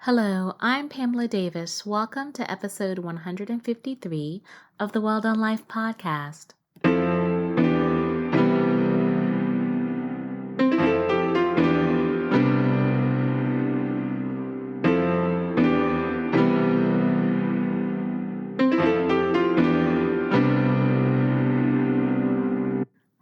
Hello, I'm Pamela Davis. Welcome to episode 153 of the Well Done Life podcast.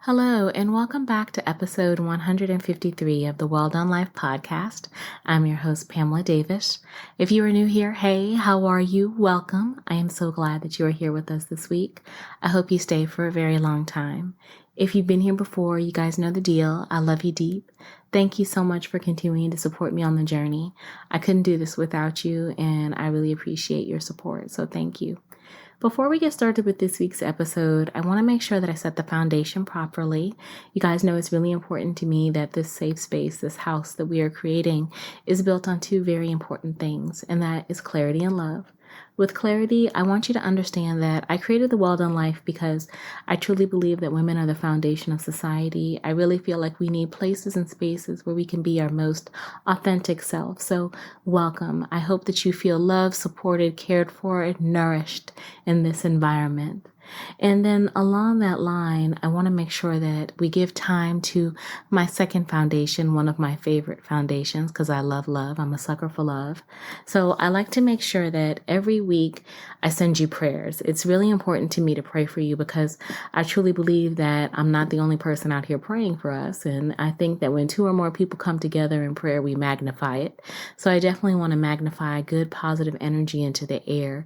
Hello, and welcome back to episode 153 of the Well Done Life podcast. I'm your host, Pamela Davis. If you are new here, hey, how are you? Welcome. I am so glad that you are here with us this week. I hope you stay for a very long time. If you've been here before, you guys know the deal. I love you deep. Thank you so much for continuing to support me on the journey. I couldn't do this without you, and I really appreciate your support, so thank you. Before we get started with this week's episode, I want to make sure that I set the foundation properly. You guys know it's really important to me that this safe space, this house that we are creating, is built on two very important things, and that is clarity and love. With clarity, I want you to understand that I created the Well Done Life because I truly believe that women are the foundation of society. I really feel like we need places and spaces where we can be our most authentic self. So welcome. I hope that you feel loved, supported, cared for, and nourished in this environment. And then along that line, I want to make sure that we give time to my second foundation, one of my favorite foundations, because I love love. I'm a sucker for love. So I like to make sure that every week I send you prayers. It's really important to me to pray for you because I truly believe that I'm not the only person out here praying for us. And I think that when two or more people come together in prayer, we magnify it. So I definitely want to magnify good, positive energy into the air.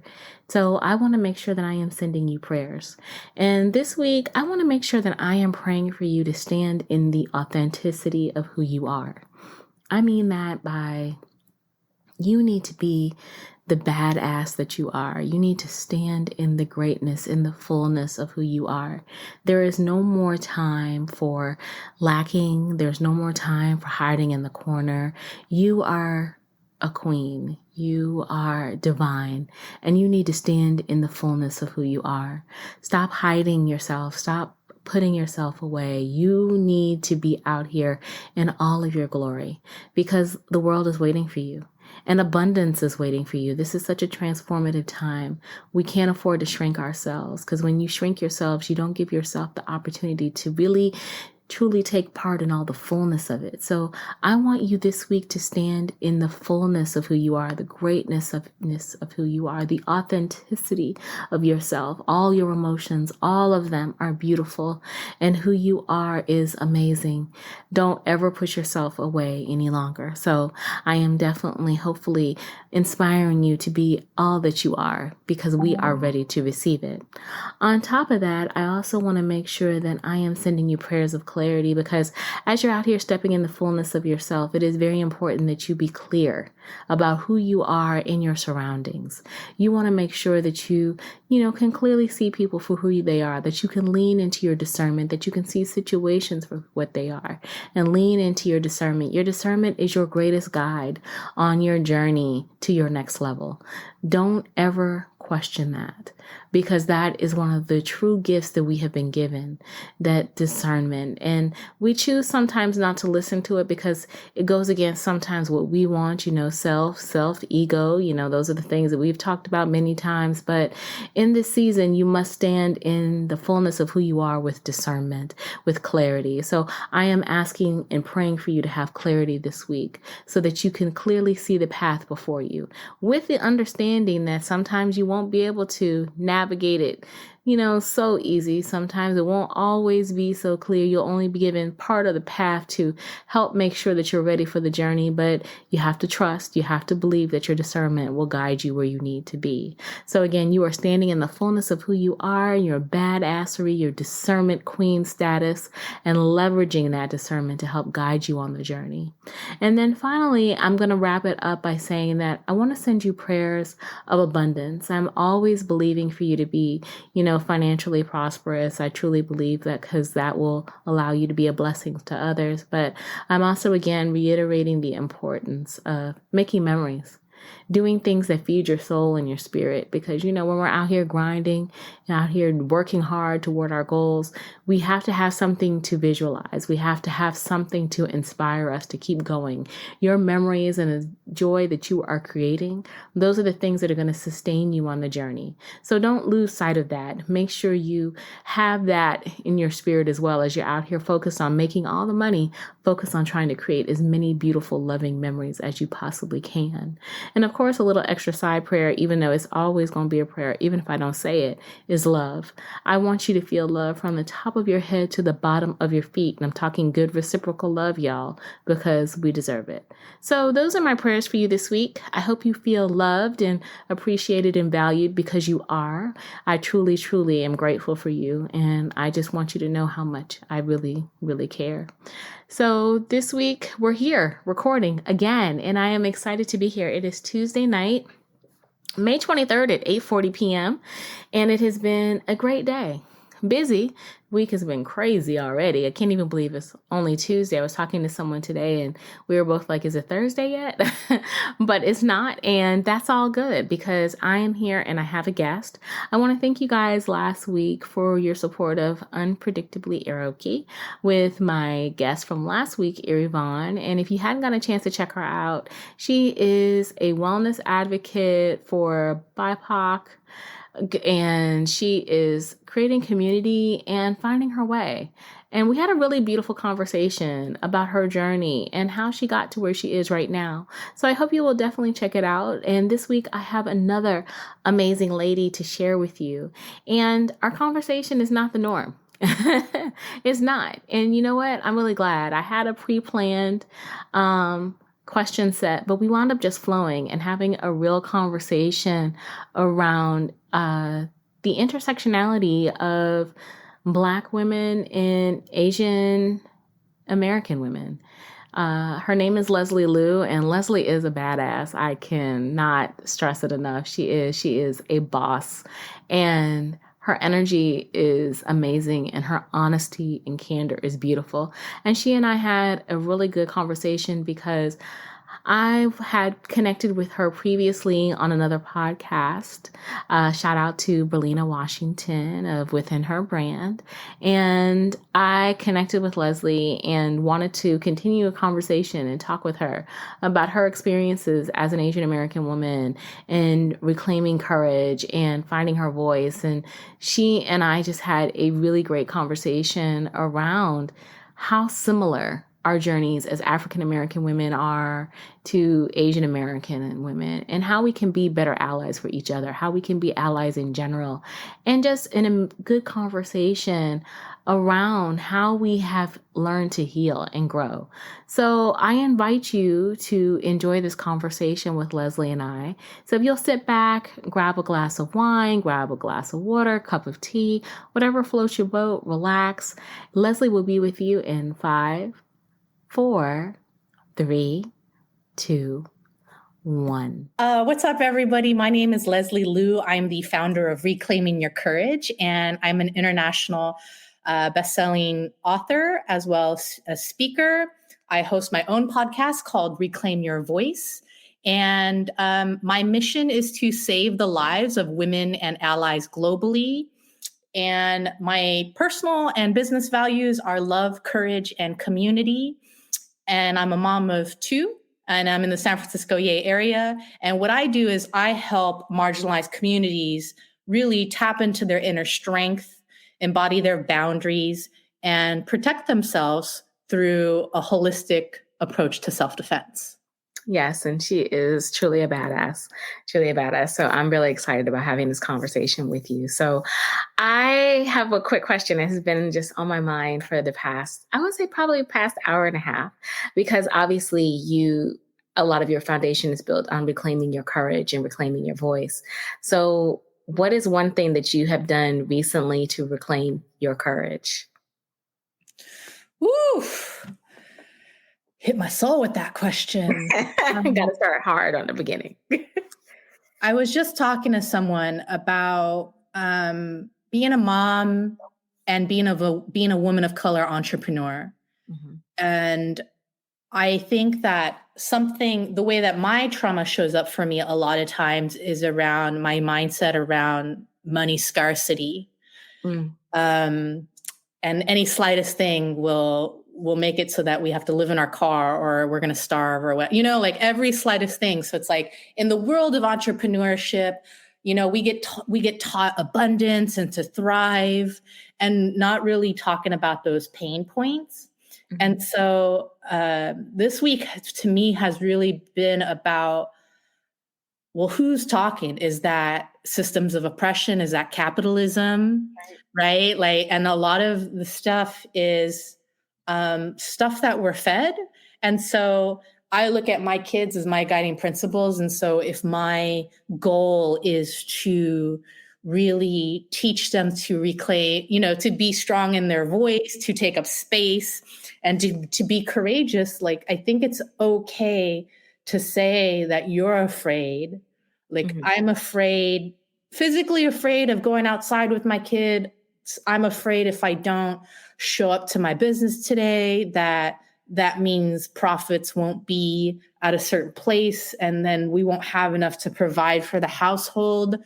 So I want to make sure that I am sending you prayers. And this week, I want to make sure that I am praying for you to stand in the authenticity of who you are. I mean that by you need to be the badass that you are. You need to stand in the greatness, in the fullness of who you are. There is no more time for lacking. There's no more time for hiding in the corner. You are a queen. You are divine, and you need to stand in the fullness of who you are. Stop hiding yourself. Stop putting yourself away. You need to be out here in all of your glory because the world is waiting for you. And abundance is waiting for you. This is such a transformative time. We can't afford to shrink ourselves because when you shrink yourselves, you don't give yourself the opportunity to really truly take part in all the fullness of it. So I want you this week to stand in the fullness of who you are, the greatness of who you are, the authenticity of yourself. All your emotions, all of them are beautiful, and who you are is amazing. Don't ever push yourself away any longer. So I am definitely, hopefully, inspiring you to be all that you are because we are ready to receive it. On top of that, I also want to make sure that I am sending you prayers of clarity because as you're out here stepping in the fullness of yourself, it is very important that you be clear about who you are in your surroundings. You want to make sure that you can clearly see people for who they are, that you can lean into your discernment, that you can see situations for what they are and lean into your discernment. Your discernment is your greatest guide on your journey to your next level. Don't ever question that because that is one of the true gifts that we have been given, that discernment. And we choose sometimes not to listen to it because it goes against sometimes what we want, self, ego, those are the things that we've talked about many times. But in this season, you must stand in the fullness of who you are with discernment, with clarity. So I am asking and praying for you to have clarity this week so that you can clearly see the path before you with the understanding that sometimes you won't be able to navigate it, so easy. Sometimes it won't always be so clear. You'll only be given part of the path to help make sure that you're ready for the journey, but you have to trust, you have to believe that your discernment will guide you where you need to be. So again, you are standing in the fullness of who you are, your badassery, your discernment queen status, and leveraging that discernment to help guide you on the journey. And then finally, I'm going to wrap it up by saying that I want to send you prayers of abundance. I'm always believing for you to be, financially prosperous. I truly believe that because that will allow you to be a blessing to others. But I'm also, again, reiterating the importance of making memories. doing things that feed your soul and your spirit. Because, when we're out here grinding and out here working hard toward our goals, we have to have something to visualize. We have to have something to inspire us to keep going. Your memories and the joy that you are creating, those are the things that are going to sustain you on the journey. So don't lose sight of that. Make sure you have that in your spirit as well as you're out here focused on making all the money, focus on trying to create as many beautiful, loving memories as you possibly can. And of course, a little extra side prayer, even though it's always going to be a prayer, even if I don't say it, is love. I want you to feel love from the top of your head to the bottom of your feet. And I'm talking good reciprocal love, y'all, because we deserve it. So those are my prayers for you this week. I hope you feel loved and appreciated and valued, because you are. I truly, truly am grateful for you. And I just want you to know how much I really, really care. So this week we're here recording again, and I am excited to be here. It is Tuesday night, May 23rd at 8:40 p.m. And it has been a great day. Busy. Week has been crazy already. I can't even believe it's only Tuesday. I was talking to someone today and we were both like, is it Thursday yet? But it's not. And that's all good, because I am here and I have a guest. I want to thank you guys last week for your support of Unpredictably Eroki with my guest from last week, Yvonne. And if you hadn't got a chance to check her out, she is a wellness advocate for BIPOC, and she is creating community and finding her way. And we had a really beautiful conversation about her journey and how she got to where she is right now. So I hope you will definitely check it out. And this week I have another amazing lady to share with you. And our conversation is not the norm. It's not. And you know what? I'm really glad. I had a pre-planned question set, but we wound up just flowing and having a real conversation around the intersectionality of Black women and Asian American women. Her name is Leslie Lew, and Leslie is a badass. I cannot stress it enough. She is a boss, and her energy is amazing, and her honesty and candor is beautiful. And she and I had a really good conversation because I've had connected with her previously on another podcast. Shout out to Berlina Washington of Within Her Brand. And I connected with Leslie and wanted to continue a conversation and talk with her about her experiences as an Asian American woman and reclaiming courage and finding her voice. And she and I just had a really great conversation around how similar our journeys as African American women are to Asian American women, and how we can be better allies for each other, how we can be allies in general, and just in a good conversation around how we have learned to heal and grow. So I invite you to enjoy this conversation with Leslie and I. So if you'll sit back, grab a glass of wine, grab a glass of water, cup of tea, whatever floats your boat, relax. Leslie will be with you in 5, 4, 3, 2, 1. What's up, everybody? My name is Leslie Lew. I'm the founder of Reclaiming Your Courage, and I'm an international best-selling author as well as a speaker. I host my own podcast called Reclaim Your Voice. And my mission is to save the lives of women and allies globally. And my personal and business values are love, courage, and community. And I'm a mom of 2, and I'm in the San Francisco Bay Area. And what I do is I help marginalized communities really tap into their inner strength, embody their boundaries, and protect themselves through a holistic approach to self-defense. Yes, and she is truly a badass, truly a badass. So I'm really excited about having this conversation with you. So I have a quick question that has been just on my mind for the past, I would say probably past hour and a half, because obviously a lot of your foundation is built on reclaiming your courage and reclaiming your voice. So what is one thing that you have done recently to reclaim your courage? Woo! Hit my soul with that question. Got to start hard on the beginning. I was just talking to someone about being a mom and being a woman of color entrepreneur. Mm-hmm. And I think that the way that my trauma shows up for me a lot of times is around my mindset around money scarcity. Mm. And any slightest thing will make it so that we have to live in our car or we're going to starve or what, like every slightest thing. So it's like in the world of entrepreneurship, we get taught abundance and to thrive and not really talking about those pain points. Mm-hmm. And so this week to me has really been about, well, who's talking? Is that systems of oppression? Is that capitalism? Right? Like, and a lot of the stuff is stuff that we're fed. And so I look at my kids as my guiding principles. And so if my goal is to really teach them to reclaim, to be strong in their voice, to take up space, and to be courageous, like, I think it's okay to say that you're afraid. Like, Mm-hmm. I'm afraid, physically afraid of going outside with my kid. I'm afraid if I don't show up to my business today, that means profits won't be at a certain place, and then we won't have enough to provide for the household.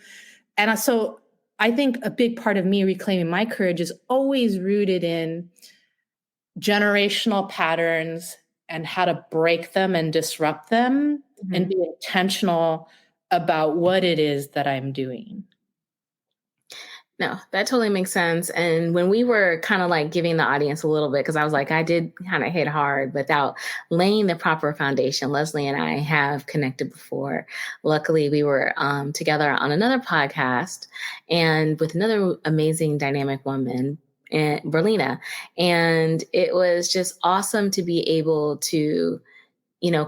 And so I think a big part of me reclaiming my courage is always rooted in generational patterns and how to break them and disrupt them, Mm-hmm. and be intentional about what it is that I'm doing. No, that totally makes sense. And when we were kind of like giving the audience a little bit, because I was like, I did kind of hit hard without laying the proper foundation. Leslie and I have connected before. Luckily, we were together on another podcast and with another amazing dynamic woman, Berlina. And it was just awesome to be able to,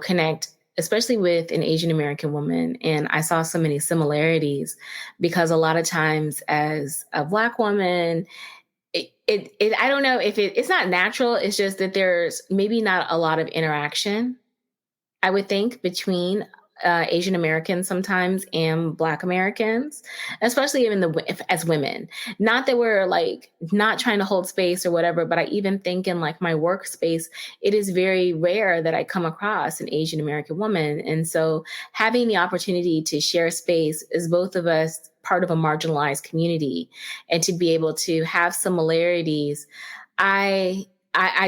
connect, especially with an Asian American woman. And I saw so many similarities because a lot of times as a Black woman, I don't know if it's not natural. It's just that there's maybe not a lot of interaction, I would think, between Asian Americans sometimes and Black Americans, especially even as women. Not that we're like not trying to hold space or whatever, but I even think in like my workspace, it is very rare that I come across an Asian American woman. And so having the opportunity to share space as both of us part of a marginalized community and to be able to have similarities, I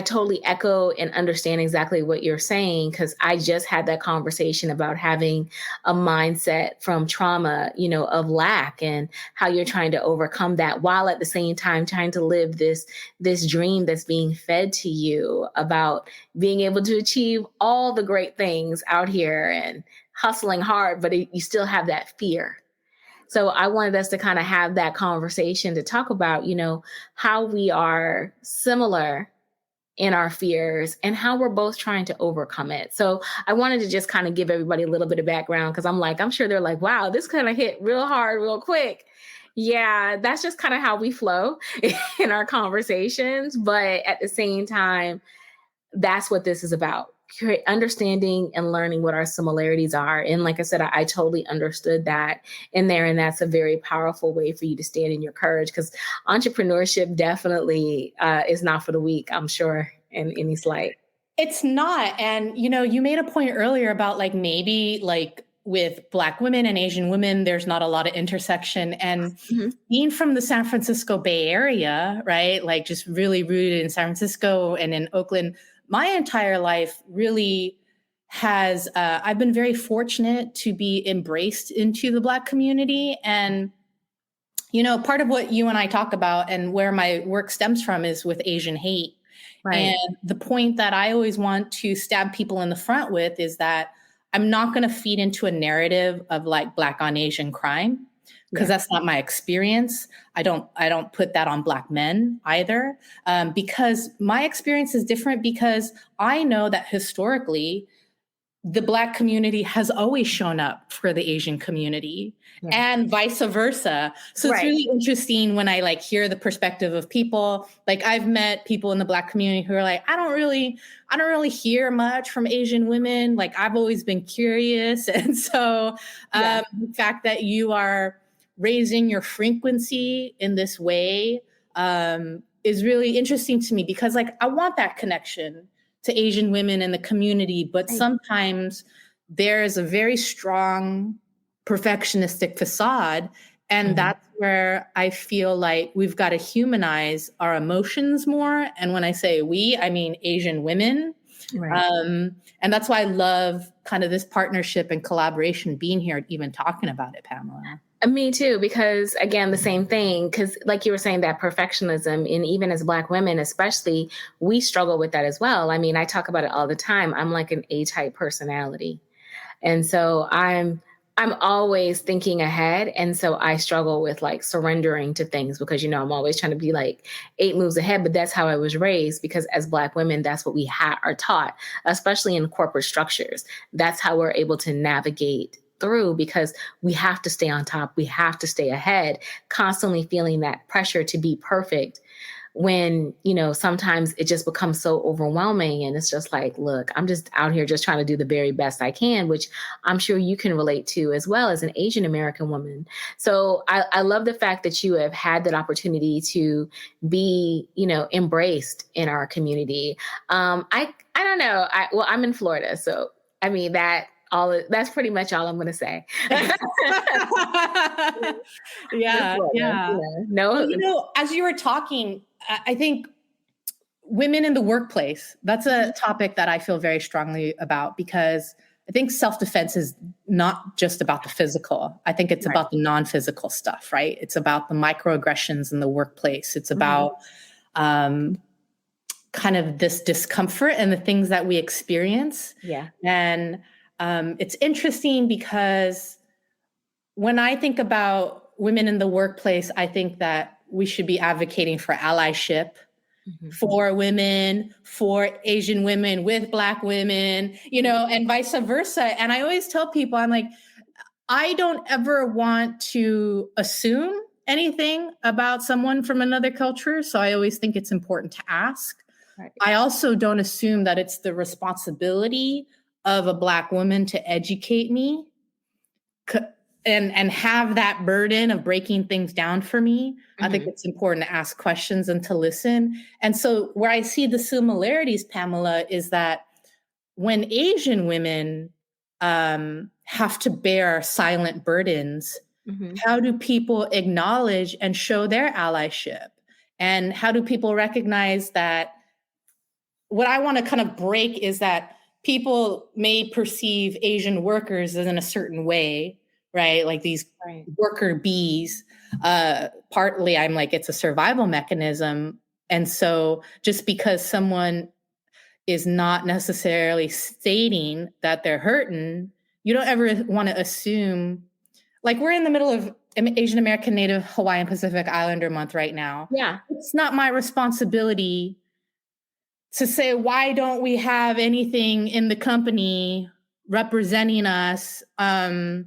totally echo and understand exactly what you're saying, because I just had that conversation about having a mindset from trauma, of lack, and how you're trying to overcome that while at the same time trying to live this dream that's being fed to you about being able to achieve all the great things out here and hustling hard, but you still have that fear. So I wanted us to kind of have that conversation to talk about, how we are similar in our fears and how we're both trying to overcome it. So I wanted to just kind of give everybody a little bit of background, because I'm sure they're like, wow, this kind of hit real hard, real quick. Yeah, that's just kind of how we flow in our conversations. But at the same time, that's what this is about. Understanding and learning what our similarities are. And like I said, I totally understood that in there. And that's a very powerful way for you to stand in your courage, because entrepreneurship definitely is not for the weak, I'm sure, in any slight. It's not. And, you made a point earlier about like maybe like with Black women and Asian women, there's not a lot of intersection. And being from the San Francisco Bay Area, right? Like just really rooted in San Francisco and in Oakland, my entire life really has, I've been very fortunate to be embraced into the Black community. And, part of what you and I talk about and where my work stems from is with Asian hate. Right. And the point that I always want to stab people in the front with is that I'm not going to feed into a narrative of like Black on Asian crime, because that's not my experience. I don't put that on Black men either, because my experience is different, because I know that historically the Black community has always shown up for the Asian community and vice versa. So it's really interesting when I like hear the perspective of people. Like I've met people in the Black community who are like, I don't really hear much from Asian women. Like I've always been curious. And so the fact that you are raising your frequency in this way is really interesting to me, because like I want that connection to Asian women in the community, but sometimes there's a very strong perfectionistic facade. And that's where I feel like we've got to humanize our emotions more. And when I say we, I mean Asian women. Right. And that's why I love kind of this partnership and collaboration, being here, even talking about it, Pamela. Me too, because again, the same thing, because like you were saying, that perfectionism, and even as Black women, especially, we struggle with that as well. I mean, I talk about it all the time. I'm like an A-type personality. And so I'm always thinking ahead. And so I struggle with like surrendering to things because, you know, I'm always trying to be like 8 moves ahead. But that's how I was raised, because as Black women, that's what we are taught, especially in corporate structures. That's how we're able to navigate through, because we have to stay on top. We have to stay ahead, constantly feeling that pressure to be perfect, when, you know, sometimes it just becomes so overwhelming. And it's just like, look, I'm just out here just trying to do the very best I can, which I'm sure you can relate to as well as an Asian American woman. So I love the fact that you have had that opportunity to be, you know, embraced in our community. I don't know. I'm in Florida. So, I mean, that's pretty much all I'm going to say. Yeah. No. Well, you know, as you were talking, I think women in the workplace, that's a topic that I feel very strongly about, because I think self-defense is not just about the physical. I think it's about the non-physical stuff, right? It's about the microaggressions in the workplace. It's about kind of this discomfort and the things that we experience. Yeah. And it's interesting because when I think about women in the workplace, I think that we should be advocating for allyship for women, for Asian women with Black women, you know, and vice versa. And I always tell people, I'm like, I don't ever want to assume anything about someone from another culture. So I always think it's important to ask. Right. I also don't assume that it's the responsibility of a Black woman to educate me and have that burden of breaking things down for me. I think it's important to ask questions and to listen. And so where I see the similarities, Pamela, is that when Asian women have to bear silent burdens, how do people acknowledge and show their allyship? And how do people recognize that what I want to kind of break is that people may perceive Asian workers as in a certain way, right? Like these worker bees. Partly I'm like, it's a survival mechanism. And so just because someone is not necessarily stating that they're hurting, you don't ever want to assume, like we're in the middle of Asian American Native Hawaiian Pacific Islander month right now. Yeah. It's not my responsibility to say, why don't we have anything in the company representing us? And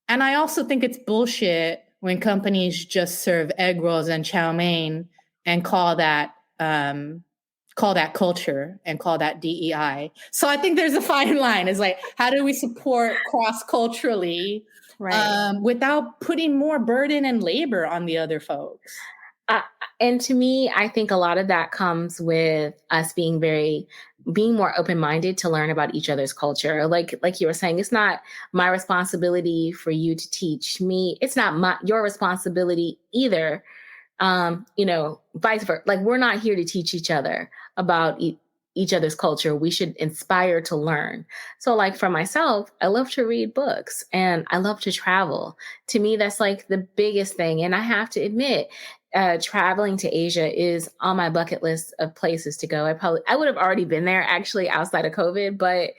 I also think it's bullshit when companies just serve egg rolls and chow mein and call that culture and call that DEI. So I think there's a fine line. It's like, how do we support cross-culturally without putting more burden and labor on the other folks? And to me, I think a lot of that comes with us being more open-minded to learn about each other's culture. Like you were saying, it's not my responsibility for you to teach me. It's not your responsibility either. You know, vice versa. Like, we're not here to teach each other about each other's culture. We should inspire to learn. So like for myself, I love to read books and I love to travel. To me, that's like the biggest thing. And I have to admit, traveling to Asia is on my bucket list of places to go. I would have already been there actually outside of COVID, but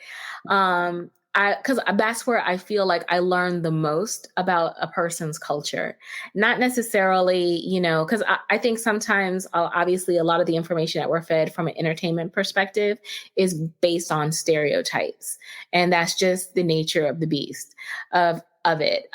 because that's where I feel like I learned the most about a person's culture. Not necessarily, you know, because I think sometimes, obviously, a lot of the information that we're fed from an entertainment perspective is based on stereotypes. And that's just the nature of the beast of it.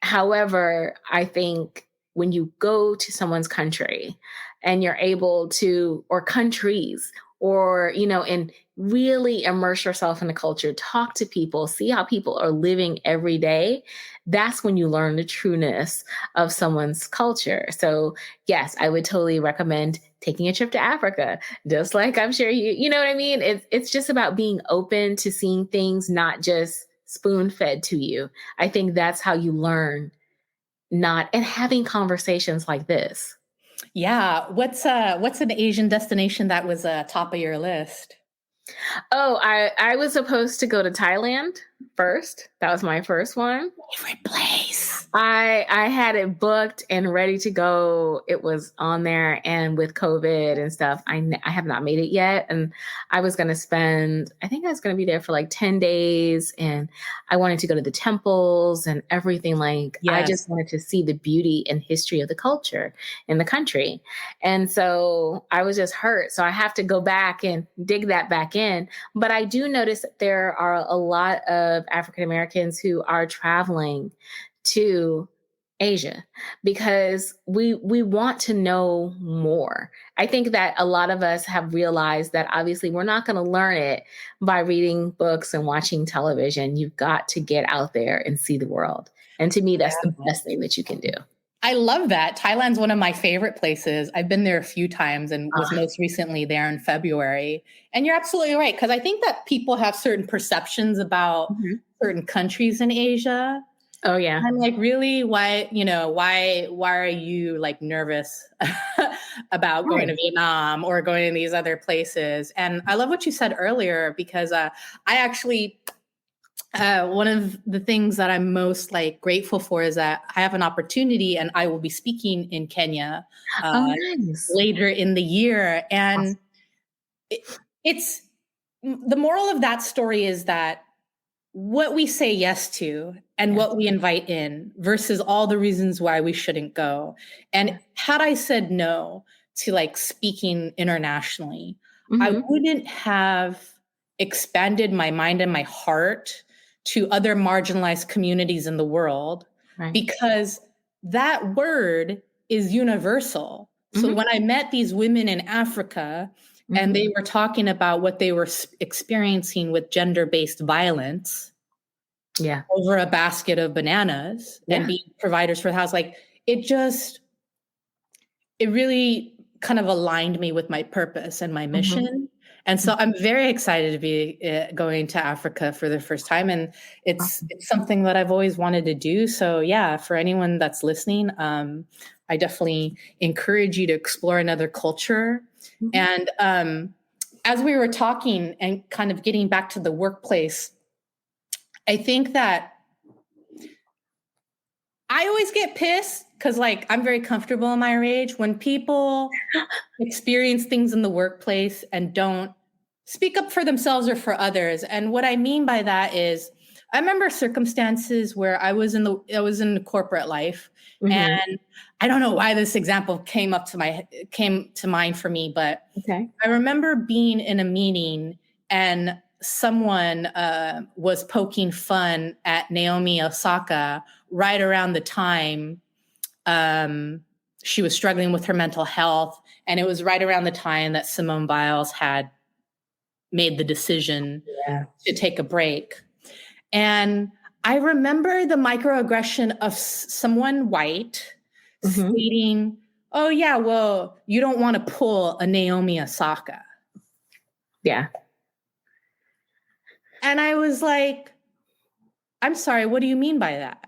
However, I think when you go to someone's country and you're able to, or countries, or, you know, and really immerse yourself in the culture, talk to people, see how people are living every day, that's when you learn the trueness of someone's culture. So yes, I would totally recommend taking a trip to Africa, just like I'm sure you know what I mean? It's just about being open to seeing things, not just spoon fed to you. I think that's how you learn, not and having conversations like this. Yeah. What's an Asian destination that was top of your list? Oh, I was supposed to go to Thailand first. That was my first one. Favorite place. I had it booked and ready to go. It was on there, and with COVID and stuff, I have not made it yet. And I was going to spend, I think I was going to be there for like 10 days, and I wanted to go to the temples and everything. Like, I Yes. just wanted to see the beauty and history of the culture in the country. And so I was just hurt. So I have to go back and dig that back in. But I do notice that there are a lot of African Americans who are traveling to Asia because we want to know more. I think that a lot of us have realized that obviously we're not going to learn it by reading books and watching television. You've got to get out there and see the world. And to me, that's the best thing that you can do. I love that. Thailand's one of my favorite places. I've been there a few times and was most recently there in February. And you're absolutely right, because I think that people have certain perceptions about certain countries in Asia. Oh yeah. I'm like, really? Why are you like nervous about going to Vietnam or going to these other places? And I love what you said earlier, because I actually one of the things that I'm most like grateful for is that I have an opportunity and I will be speaking in Kenya Nice. later in the year. And it's the moral of that story is that what we say yes to and what we invite in versus all the reasons why we shouldn't go. And had I said no to like speaking internationally, I wouldn't have expanded my mind and my heart to other marginalized communities in the world, because that word is universal. So when I met these women in Africa and they were talking about what they were experiencing with gender-based violence over a basket of bananas and being providers for the house, like it really kind of aligned me with my purpose and my mission. And so I'm very excited to be going to Africa for the first time. And it's something that I've always wanted to do. So yeah, for anyone that's listening, I definitely encourage you to explore another culture. And as we were talking and kind of getting back to the workplace, I think that I always get pissed because like I'm very comfortable in my age when people experience things in the workplace and don't speak up for themselves or for others. And what I mean by that is I remember circumstances where I was in the corporate life, and I don't know why this example came to mind for me, but I remember being in a meeting and someone was poking fun at Naomi Osaka right around the time she was struggling with her mental health. And it was right around the time that Simone Biles had made the decision to take a break. And I remember the microaggression of someone white stating, oh yeah, well, you don't want to pull a Naomi Osaka. Yeah. And I was like, I'm sorry, what do you mean by that?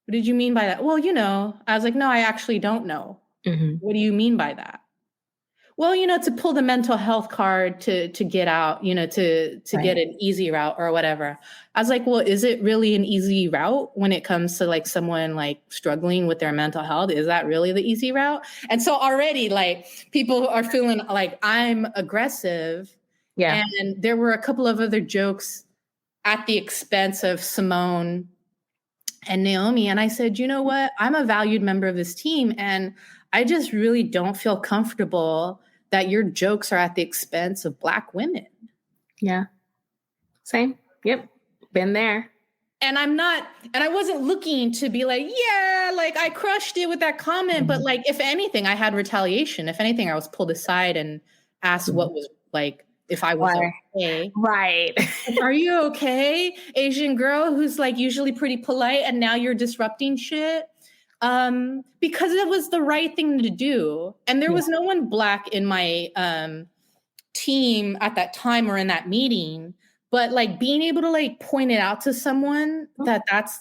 What did you mean by that? Well, I was like, no, I actually don't know. What do you mean by that? Well, to pull the mental health card to get out, to get an easy route or whatever. I was like, well, is it really an easy route when it comes to like someone like struggling with their mental health? Is that really the easy route? And so already like people are feeling like I'm aggressive. Yeah. And there were a couple of other jokes at the expense of Simone and Naomi. And I said, you know what? I'm a valued member of this team. And I just really don't feel comfortable that your jokes are at the expense of Black women. Yeah. Same. Yep. Been there. And I wasn't looking to be like, yeah, like I crushed it with that comment. But like, if anything, I had retaliation. If anything, I was pulled aside and asked what was like, if I was okay. Right. Are you okay? Asian girl who's like usually pretty polite and now you're disrupting shit. Because it was the right thing to do. And there Yeah. was no one Black in my team at that time or in that meeting. But like being able to like point it out to someone that that's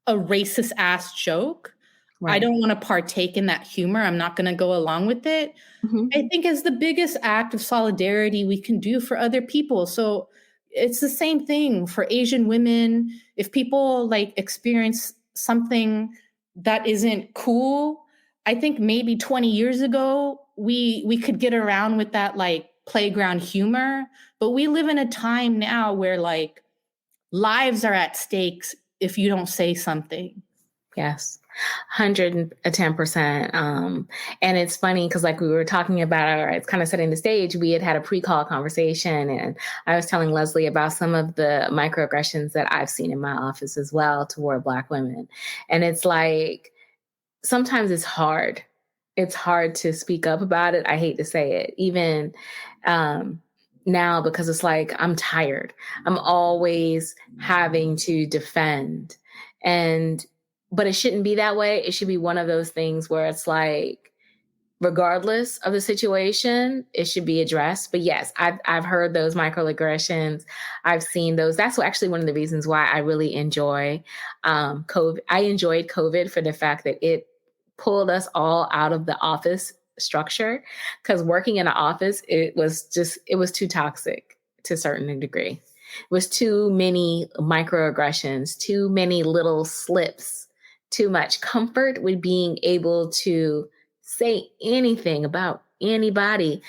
a racist ass joke. I Right. don't want to partake in that humor. I'm not going to go along with it. Mm-hmm. I think is the biggest act of solidarity we can do for other people. So it's the same thing for Asian women. If people like experience something that isn't cool, I think maybe 20 years ago we could get around with that like playground humor, but we live in a time now where like lives are at stakes if you don't say something. Yes. 110%. And it's funny because like we were talking about, or it's kind of setting the stage, we had a pre-call conversation and I was telling Leslie about some of the microaggressions that I've seen in my office as well toward Black women. And it's like, sometimes it's hard. It's hard to speak up about it. I hate to say it, even now, because it's like I'm tired. I'm always having to defend. But it shouldn't be that way. It should be one of those things where it's like, regardless of the situation, it should be addressed. But yes, I've heard those microaggressions. I've seen those. That's actually one of the reasons why I really enjoy COVID. I enjoyed COVID for the fact that it pulled us all out of the office structure, because working in an office, it was too toxic to a certain degree. It was too many microaggressions, too many little slips, too much comfort with being able to say anything about anybody.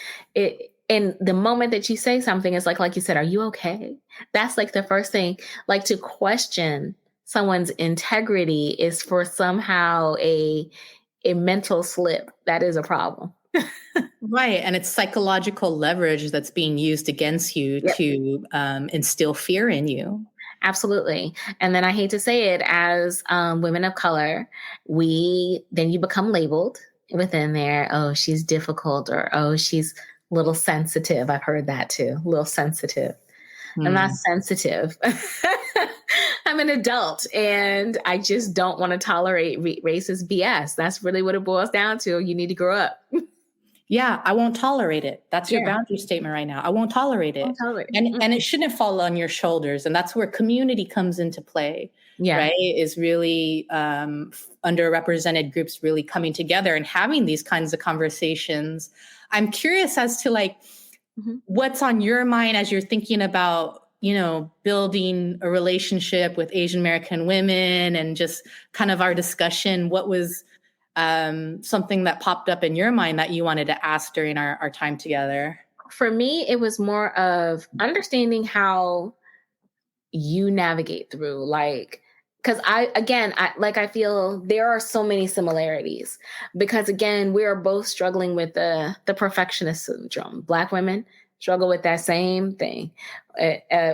And the moment that you say something, it's like you said, are you okay? That's like the first thing. Like, to question someone's integrity is for somehow a mental slip. That is a problem. Right. And it's psychological leverage that's being used against you Yep. to instill fear in you. Absolutely. And then I hate to say it, as women of color, then you become labeled within there. Oh, she's difficult, or oh, she's a little sensitive. I've heard that too. A little sensitive. I'm not sensitive. I'm an adult and I just don't want to tolerate racist BS. That's really what it boils down to. You need to grow up. Yeah, I won't tolerate it. That's your Yeah. boundary statement right now. I won't tolerate it. Won't tolerate it. And it shouldn't fall on your shoulders. And that's where community comes into play, Yeah. right? Is really underrepresented groups really coming together and having these kinds of conversations. I'm curious as to like, what's on your mind as you're thinking about, building a relationship with Asian American women and just kind of our discussion. What was something that popped up in your mind that you wanted to ask during our time together? For me, it was more of understanding how you navigate through, like, because I feel there are so many similarities, because again, we are both struggling with the perfectionist syndrome. Black women struggle with that same thing.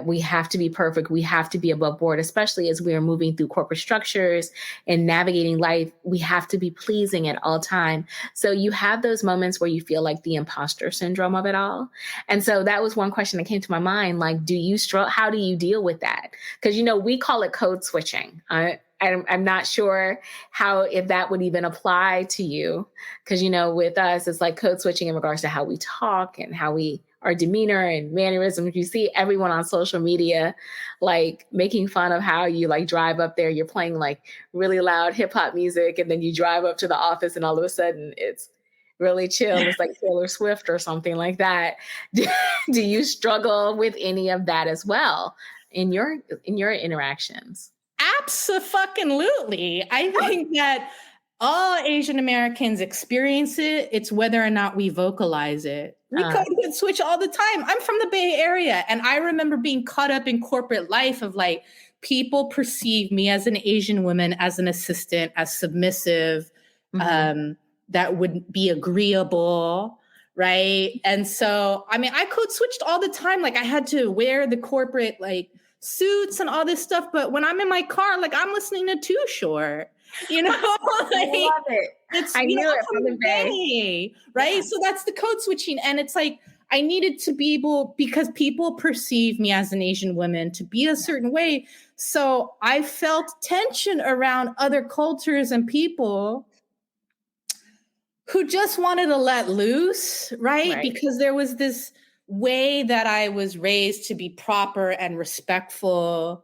We have to be perfect. We have to be above board, especially as we are moving through corporate structures and navigating life. We have to be pleasing at all time. So you have those moments where you feel like the imposter syndrome of it all. And so that was one question that came to my mind. Like, do you struggle? How do you deal with that? Because, we call it code switching. I'm not sure if that would even apply to you. Because, with us, it's like code switching in regards to how we talk and our demeanor and mannerisms. You see everyone on social media, like making fun of how you like drive up there, you're playing like really loud hip hop music. And then you drive up to the office and all of a sudden it's really chill. It's like Taylor Swift or something like that. Do you struggle with any of that as well in your interactions? Absolutely. I think that all Asian Americans experience it. It's whether or not we vocalize it. We code switch all the time. I'm from the Bay Area, and I remember being caught up in corporate life of like, people perceive me as an Asian woman, as an assistant, as submissive, that would be agreeable, right? And so, I code switched all the time. Like, I had to wear the corporate like suits and all this stuff, but when I'm in my car, like, I'm listening to Too Short. I love it. It's I knew it from the Bay, right? Yeah. So that's the code switching, and it's like I needed to be able, because people perceive me as an Asian woman to be a certain way. So I felt tension around other cultures and people who just wanted to let loose, right? Right. Because there was this way that I was raised to be proper and respectful,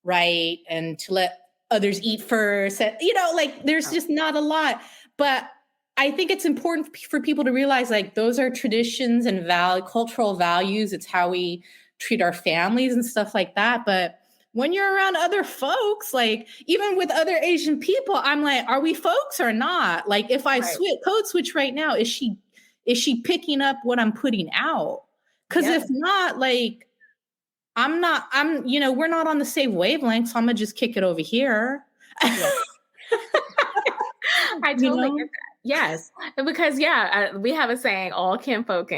right? And to let others eat first. And, like there's just not a lot. But I think it's important for people to realize like those are traditions and cultural values. It's how we treat our families and stuff like that. But when you're around other folks, like even with other Asian people, I'm like, are we folks or not? Like if I Right. code switch right now, is she picking up what I'm putting out? Because if not, like we're not on the same wavelength, so I'm gonna just kick it over here. Yeah. I totally get that. Yes. Because we have a saying, all kinfolk,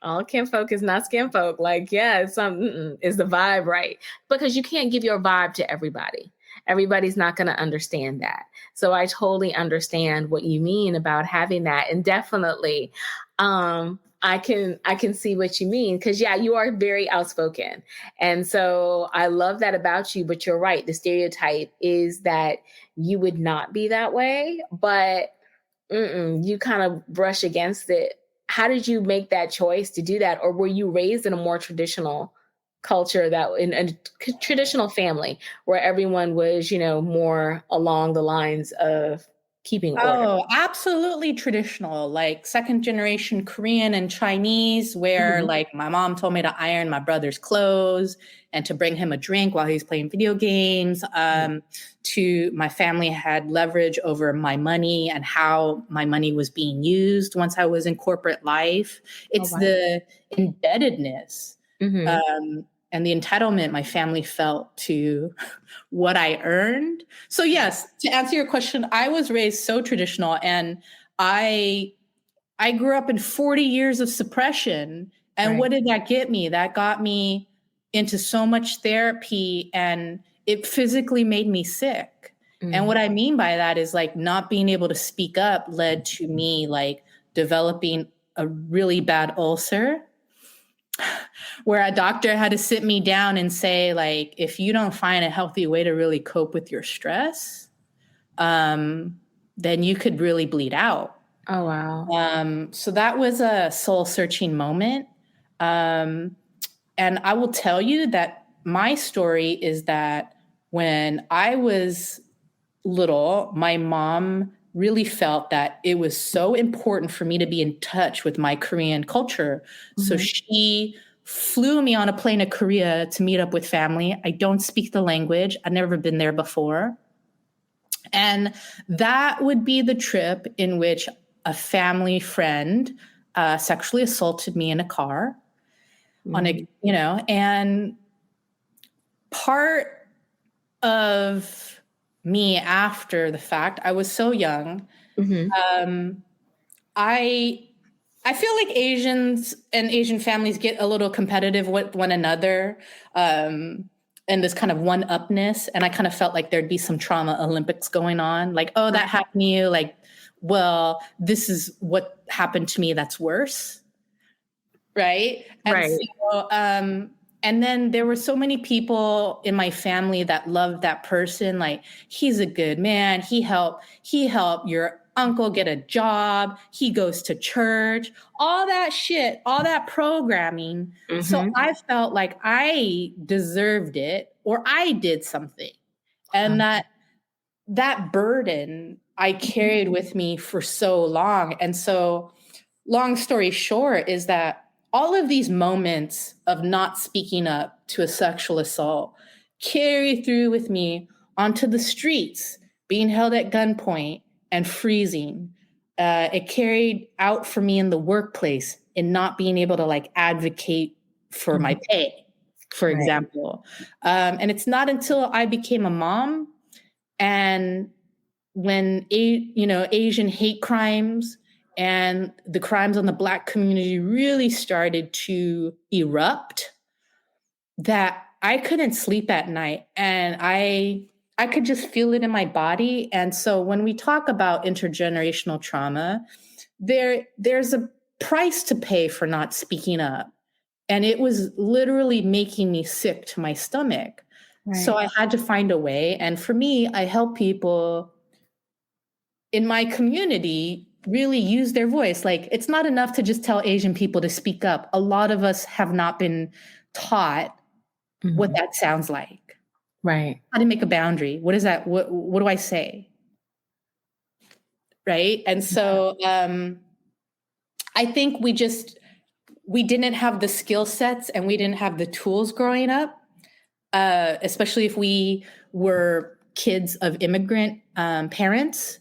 all kinfolk is not skinfolk. Like, yeah, is the vibe right? Because you can't give your vibe to everybody. Everybody's not going to understand that. So I totally understand what you mean about having that. And definitely, I can see what you mean, because you are very outspoken. And so I love that about you, but you're right. The stereotype is that you would not be that way, but you kind of brush against it. How did you make that choice to do that? Or were you raised in a more traditional culture, that in a traditional family where everyone was, more along the lines of keeping order? Oh, absolutely traditional, like second generation Korean and Chinese, where Mm-hmm. like my mom told me to iron my brother's clothes and to bring him a drink while he's playing video games. To my family had leverage over my money and how my money was being used once I was in corporate life. Oh, It's wow. the indebtedness Mm-hmm. and the entitlement my family felt to what I earned. So yes, to answer your question, I was raised so traditional, and I grew up in 40 years of suppression. And Right. what did that get me? That got me into so much therapy, and it physically made me sick. And what I mean by that is like not being able to speak up led to me like developing a really bad ulcer, where a doctor had to sit me down and say, like, if you don't find a healthy way to really cope with your stress, then you could really bleed out. Oh, wow. So that was a soul searching moment. Um, and I will tell you that my story is that when I was little, my mom really felt that it was so important for me to be in touch with my Korean culture. So Mm-hmm. she flew me on a plane to Korea to meet up with family. I don't speak the language. I've never been there before. And that would be the trip in which a family friend sexually assaulted me in a car on a, and part of me after the fact, I was so young. Mm-hmm. I I feel like Asians and Asian families get a little competitive with one another, and this kind of one-upness. And I kind of felt like there'd be some trauma Olympics going on. Like, oh, that happened to you. Like, well, this is what happened to me that's worse. Right. And Right. so, and then there were so many people in my family that loved that person. Like, he's a good man. He helped your uncle get a job. He goes to church, all that shit, all that programming. So Mm-hmm. I felt like I deserved it or I did something. And that burden I carried with me for so long. And so long story short is that all of these moments of not speaking up to a sexual assault carry through with me onto the streets, being held at gunpoint and freezing. It carried out for me in the workplace in not being able to like advocate for my pay, for Right. example. And it's not until I became a mom and when Asian hate crimes and the crimes on the Black community really started to erupt, that I couldn't sleep at night, and I could just feel it in my body. And so when we talk about intergenerational trauma, there's a price to pay for not speaking up. And it was literally making me sick to my stomach. So I had to find a way. And for me, I help people in my community really use their voice. Like, it's not enough to just tell Asian people to speak up. A lot of us have not been taught what that sounds like. Right. How to make a boundary. What is that? What do I say? Right. And so I think we didn't have the skill sets and we didn't have the tools growing up, especially if we were kids of immigrant parents.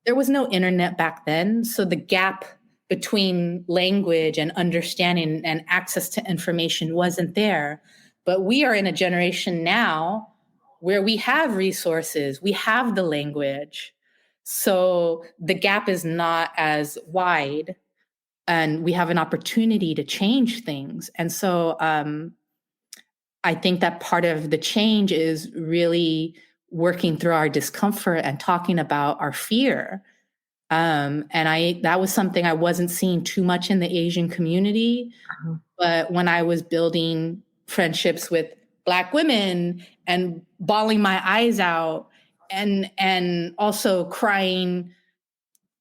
There was no internet back then. So the gap between language and understanding and access to information wasn't there. But we are in a generation now where we have resources, we have the language. So the gap is not as wide and we have an opportunity to change things. And so I think that part of the change is really working through our discomfort and talking about our fear. And that was something I wasn't seeing too much in the Asian community. But when I was building friendships with Black women and bawling my eyes out and also crying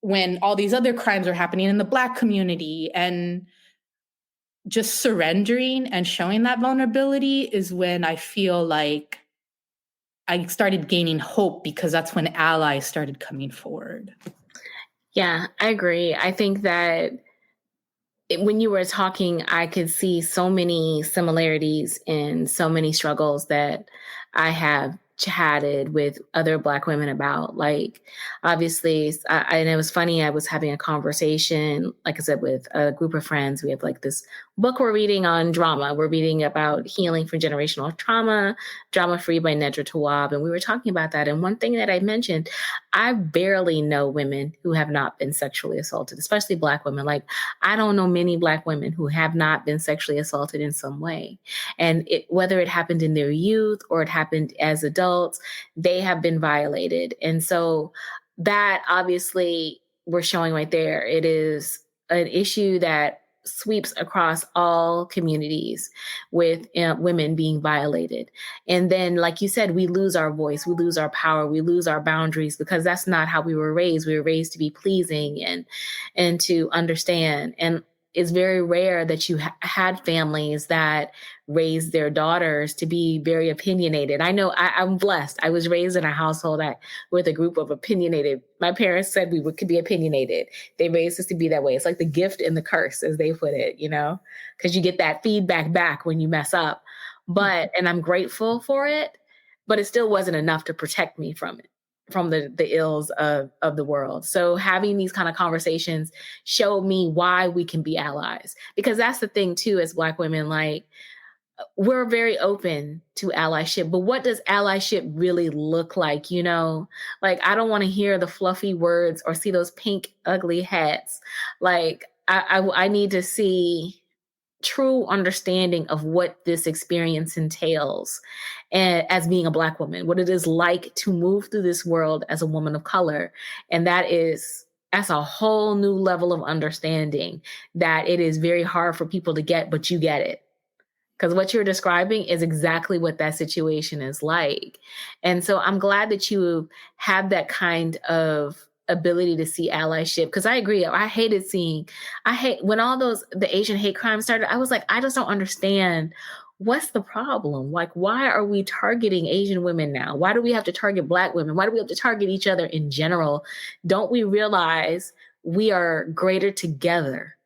when all these other crimes are happening in the Black community and just surrendering and showing that vulnerability is when I feel like I started gaining hope, because that's when allies started coming forward. Yeah, I agree. I think that when you were talking, I could see so many similarities in so many struggles that I have chatted with other Black women about. Like, obviously, and it was funny, I was having a conversation, like I said, with a group of friends. We have like this book we're reading on drama. We're reading about healing from generational trauma, Drama Free by Nedra Tawwab. And we were talking about that. And one thing that I mentioned, I barely know women who have not been sexually assaulted, especially Black women. Like, I don't know many Black women who have not been sexually assaulted in some way. And whether it happened in their youth or it happened as adults, they have been violated. And so that obviously we're showing right there. It is an issue that sweeps across all communities with women being violated. And then, like you said, we lose our voice, we lose our power, we lose our boundaries, because that's not how we were raised. We were raised to be pleasing and to understand. And it's very rare that you had families that raised their daughters to be very opinionated. I know I'm blessed. I was raised in a household with a group of opinionated. My parents said we could be opinionated. They raised us to be that way. It's like the gift and the curse, as they put it, because you get that feedback back when you mess up. And I'm grateful for it, but it still wasn't enough to protect me from it, from the ills of the world. So having these kind of conversations showed me why we can be allies, because that's the thing too, as Black women, like, we're very open to allyship, but what does allyship really look like? Like, I don't want to hear the fluffy words or see those pink, ugly hats. Like, I need to see true understanding of what this experience entails, and as being a Black woman, what it is like to move through this world as a woman of color. And that's a whole new level of understanding that it is very hard for people to get, but you get it. Because what you're describing is exactly what that situation is like. And so I'm glad that you have that kind of ability to see allyship, because I agree. I hate when all the Asian hate crimes started. I was like, I just don't understand, what's the problem? Like, why are we targeting Asian women now? Why do we have to target Black women? Why do we have to target each other in general? Don't we realize we are greater together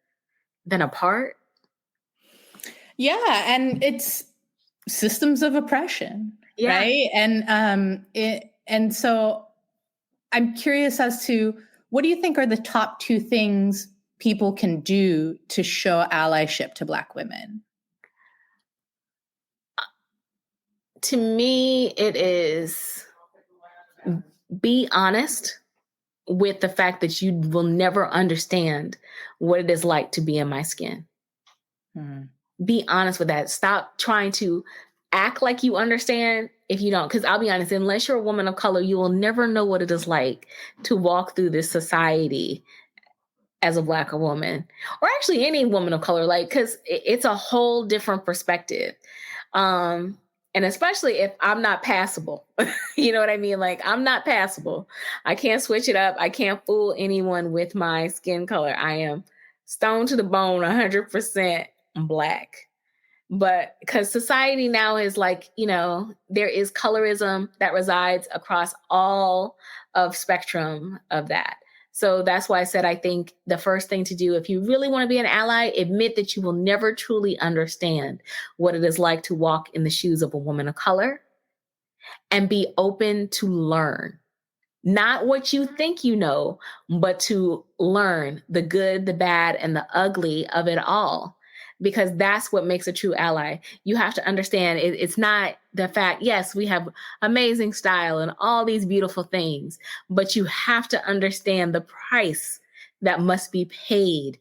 than apart? Yeah, and it's systems of oppression, right? And so I'm curious as to, what do you think are the top two things people can do to show allyship to Black women? To me, it is be honest with the fact that you will never understand what it is like to be in my skin. Be honest with that. Stop trying to act like you understand if you don't. Because I'll be honest, unless you're a woman of color, you will never know what it is like to walk through this society as a Black woman, or actually any woman of color, like, because it's a whole different perspective. Um, and especially if I'm not passable, you know what I mean? Like, I'm not passable. I can't switch it up. I can't fool anyone with my skin color. I am stone to the bone, 100% Black. But because society now is like, there is colorism that resides across all of spectrum of that. So that's why I said I think the first thing to do, if you really want to be an ally, admit that you will never truly understand what it is like to walk in the shoes of a woman of color, and be open to learn. Not what you think you know, but to learn the good, the bad, and the ugly of it all. Because that's what makes a true ally. You have to understand it's not the fact, yes, we have amazing style and all these beautiful things, but you have to understand the price that must be paid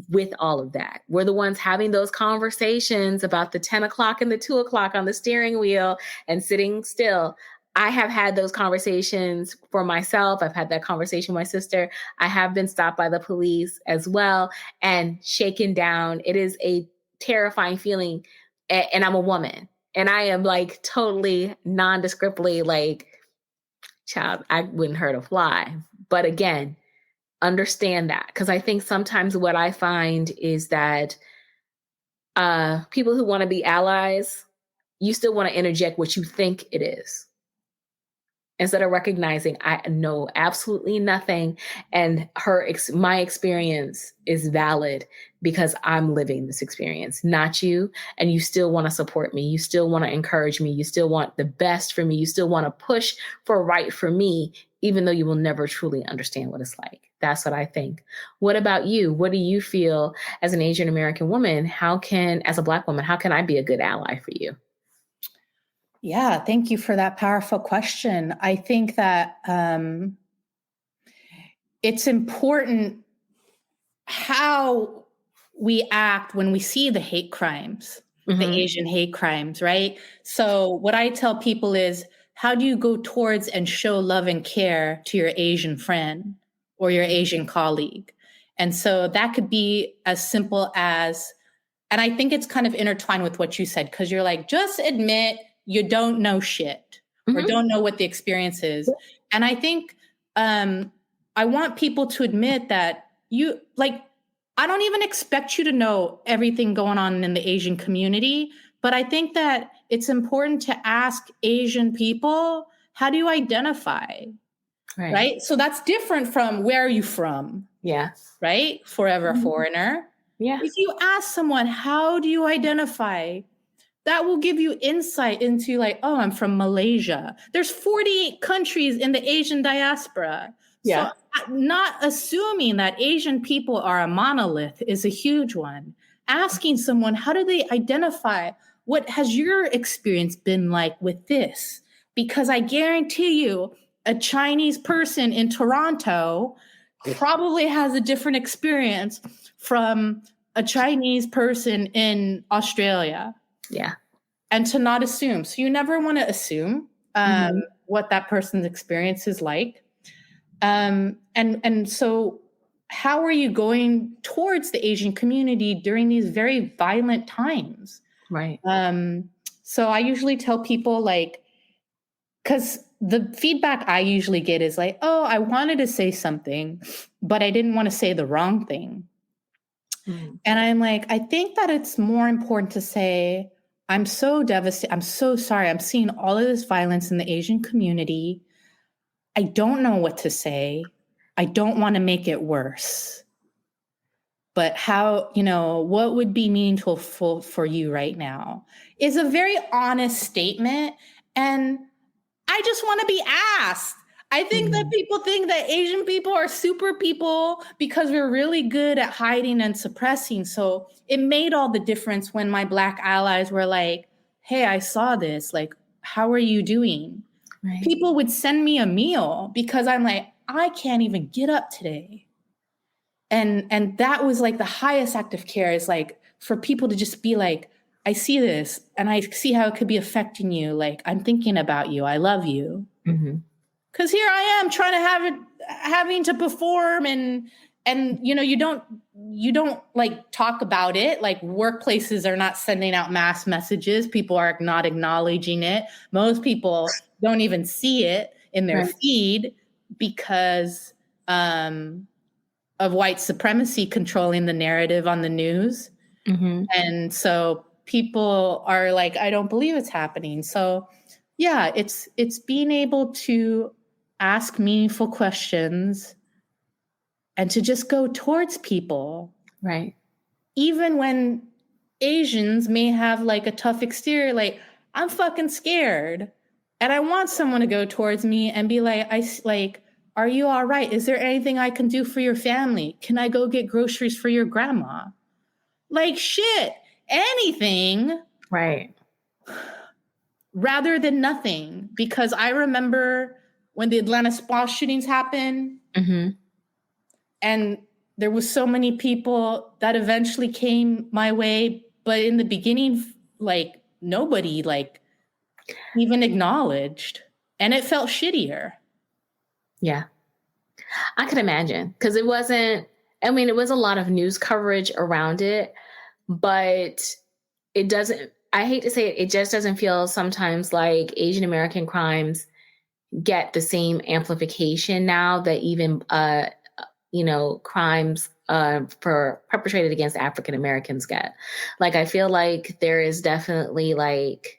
with all of that. We're the ones having those conversations about the 10 o'clock and the 2 o'clock on the steering wheel and sitting still. I have had those conversations for myself. I've had that conversation with my sister. I have been stopped by the police as well and shaken down. It is a terrifying feeling. And I'm a woman. And I am like totally nondescriptly like, child, I wouldn't hurt a fly. But again, understand that. Because I think sometimes what I find is that people who want to be allies, you still want to interject what you think it is, instead of recognizing I know absolutely nothing, and my experience is valid because I'm living this experience, not you. And you still want to support me. You still want to encourage me. You still want the best for me. You still want to push for right for me, even though you will never truly understand what it's like. That's what I think. What about you? What do you feel as an Asian American woman? As a Black woman, how can I be a good ally for you? Yeah, thank you for that powerful question. I think that it's important how we act when we see the hate crimes, the Asian hate crimes, right? So what I tell people is, how do you go towards and show love and care to your Asian friend or your Asian colleague? And so that could be as simple as, and I think it's kind of intertwined with what you said, because you're like, just admit you don't know shit or don't know what the experience is. And I think I want people to admit that I don't even expect you to know everything going on in the Asian community, but I think that it's important to ask Asian people, how do you identify? Right? So that's different from, where are you from? Yeah. Right? Forever foreigner. Yeah. If you ask someone, how do you identify? That will give you insight into like, oh, I'm from Malaysia. There's 48 countries in the Asian diaspora. Yeah. So not assuming that Asian people are a monolith is a huge one. Asking someone, how do they identify? What has your experience been like with this? Because I guarantee you, a Chinese person in Toronto probably has a different experience from a Chinese person in Australia. Yeah. And to not assume. So you never want to assume what that person's experience is like. And so how are you going towards the Asian community during these very violent times? Right. So I usually tell people, like, because the feedback I usually get is like, oh, I wanted to say something, but I didn't want to say the wrong thing. And I'm like, I think that it's more important to say, I'm so devastated. I'm so sorry. I'm seeing all of this violence in the Asian community. I don't know what to say. I don't want to make it worse. But what would be meaningful for you right now is a very honest statement. And I just want to be asked. I think that people think that Asian people are super people because we're really good at hiding and suppressing. So it made all the difference when my Black allies were like, hey, I saw this. Like, how are you doing? Right. People would send me a meal because I'm like, I can't even get up today. And that was like the highest act of care, is like for people to just be like, I see this and I see how it could be affecting you. Like, I'm thinking about you. I love you. Because here I am trying to having to perform and and you don't like talk about it. Like workplaces are not sending out mass messages. People are not acknowledging it. Most people don't even see it in their Right. feed because of white supremacy controlling the narrative on the news. Mm-hmm. And so people are like, I don't believe it's happening. So yeah, it's being able to ask meaningful questions and to just go towards people. Right. Even when Asians may have like a tough exterior, like, I'm fucking scared. And I want someone to go towards me and be like, are you all right? Is there anything I can do for your family? Can I go get groceries for your grandma? Like, shit, anything. Right. Rather than nothing. Because I remember when the Atlanta spa shootings happened, Mm-hmm. and there was so many people that eventually came my way, but in the beginning, like, nobody like even acknowledged, and it felt shittier. Yeah. I could imagine, because it was a lot of news coverage around it, but it doesn't, I hate to say it, it just doesn't feel sometimes like Asian American crimes get the same amplification now that even, crimes for perpetrated against African Americans get. Like, I feel like there is definitely like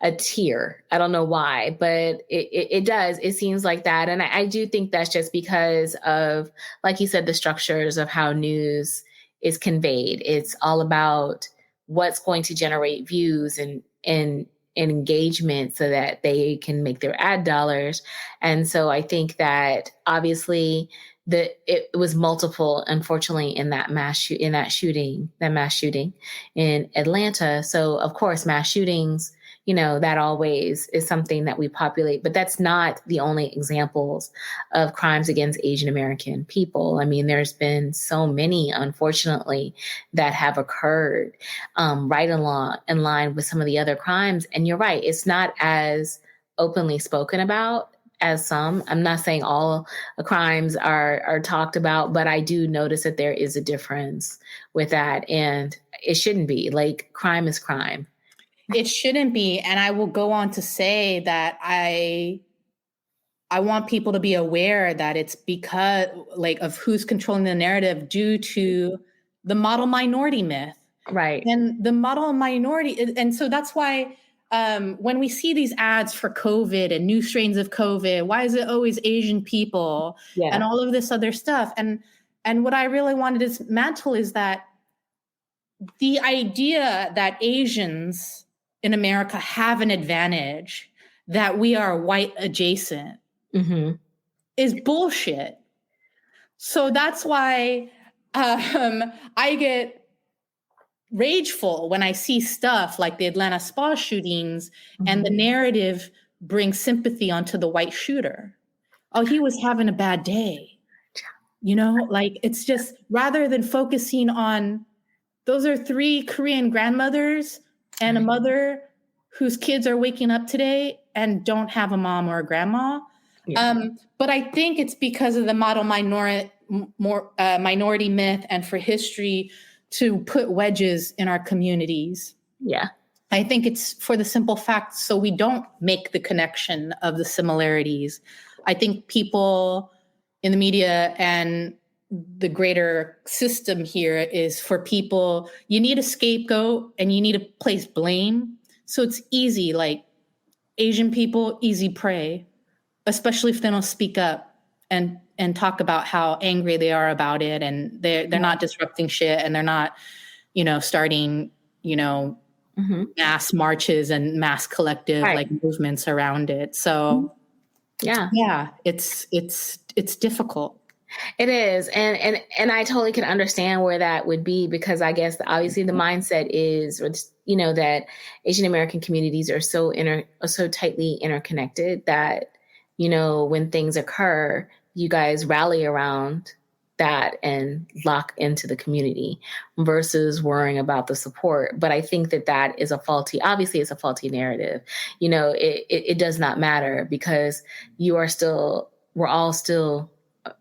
a tier. I don't know why, but it does. It seems like that. And I do think that's just because of, like you said, the structures of how news is conveyed. It's all about what's going to generate views and engagement so that they can make their ad dollars. And so I think that obviously it was multiple, unfortunately, in that mass shooting in Atlanta. So of course, mass shootings, that always is something that we populate, but that's not the only examples of crimes against Asian American people. I mean, there's been so many, unfortunately, that have occurred right along in line with some of the other crimes. And you're right, it's not as openly spoken about as some. I'm not saying all crimes are talked about, but I do notice that there is a difference with that. And it shouldn't be. Like, crime is crime. It shouldn't be. And I will go on to say that I want people to be aware that it's because like of who's controlling the narrative due to the model minority myth. Right. And the model minority. And so that's why when we see these ads for COVID and new strains of COVID, why is it always Asian people and all of this other stuff? And what I really wanted to dismantle is that the idea that Asians in America have an advantage, that we are white adjacent, is bullshit. So that's why I get rageful when I see stuff like the Atlanta spa shootings and the narrative brings sympathy onto the white shooter. Oh, he was having a bad day. Like, it's just, rather than focusing on, those are 3 Korean grandmothers and a mother whose kids are waking up today and don't have a mom or a grandma. Yeah. But I think it's because of the model minority myth, and for history to put wedges in our communities. Yeah. I think it's for the simple fact so we don't make the connection of the similarities. I think people in the media and the greater system here is for people, you need a scapegoat and you need to place blame. So it's easy, like Asian people, easy prey, especially if they don't speak up and talk about how angry they are about it, and they're not disrupting shit, and they're not, starting, mass marches and mass collective like movements around it. So yeah, it's difficult. It is. And I totally can understand where that would be, because I guess obviously the mindset is, that Asian American communities are so tightly interconnected that, when things occur, you guys rally around that and lock into the community versus worrying about the support. But I think that is obviously it's a faulty narrative. It does not matter, because we're all still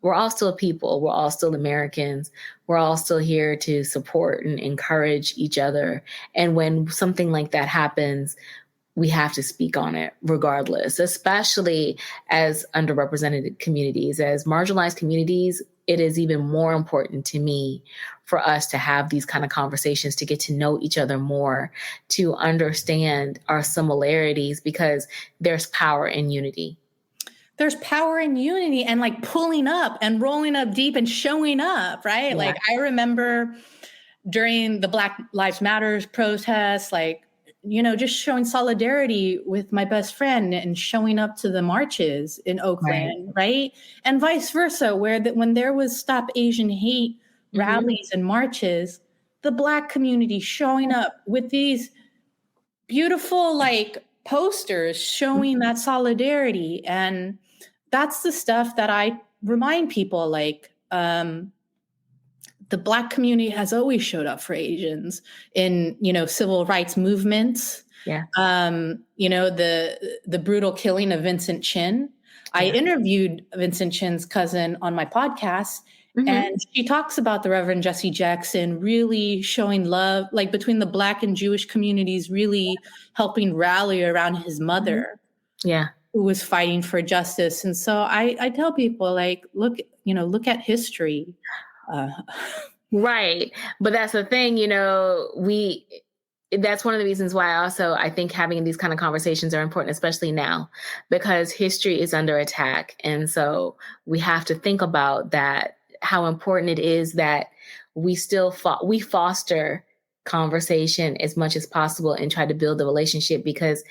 we're all still people. We're all still Americans. We're all still here to support and encourage each other. And when something like that happens, we have to speak on it regardless, especially as underrepresented communities, as marginalized communities. It is even more important to me for us to have these kind of conversations, to get to know each other more, to understand our similarities, because there's power in unity. There's power in unity and like pulling up and rolling up deep and showing up, right? Yeah. Like I remember during the Black Lives Matters protests, like, just showing solidarity with my best friend and showing up to the marches in Oakland, right? And vice versa, where when there was Stop Asian Hate rallies and marches, the Black community showing up with these beautiful like posters showing that solidarity. And that's the stuff that I remind people, like, the Black community has always showed up for Asians in, civil rights movements. Yeah. The brutal killing of Vincent Chin. I interviewed Vincent Chin's cousin on my podcast, and she talks about the Reverend Jesse Jackson really showing love, like between the Black and Jewish communities, really helping rally around his mother. Yeah. Who was fighting for justice. And so I tell people, like, look at history. Right. But that's the thing, that's one of the reasons why I think having these kind of conversations are important, especially now, because history is under attack. And so we have to think about that, how important it is that we still we foster conversation as much as possible and try to build the relationship, because,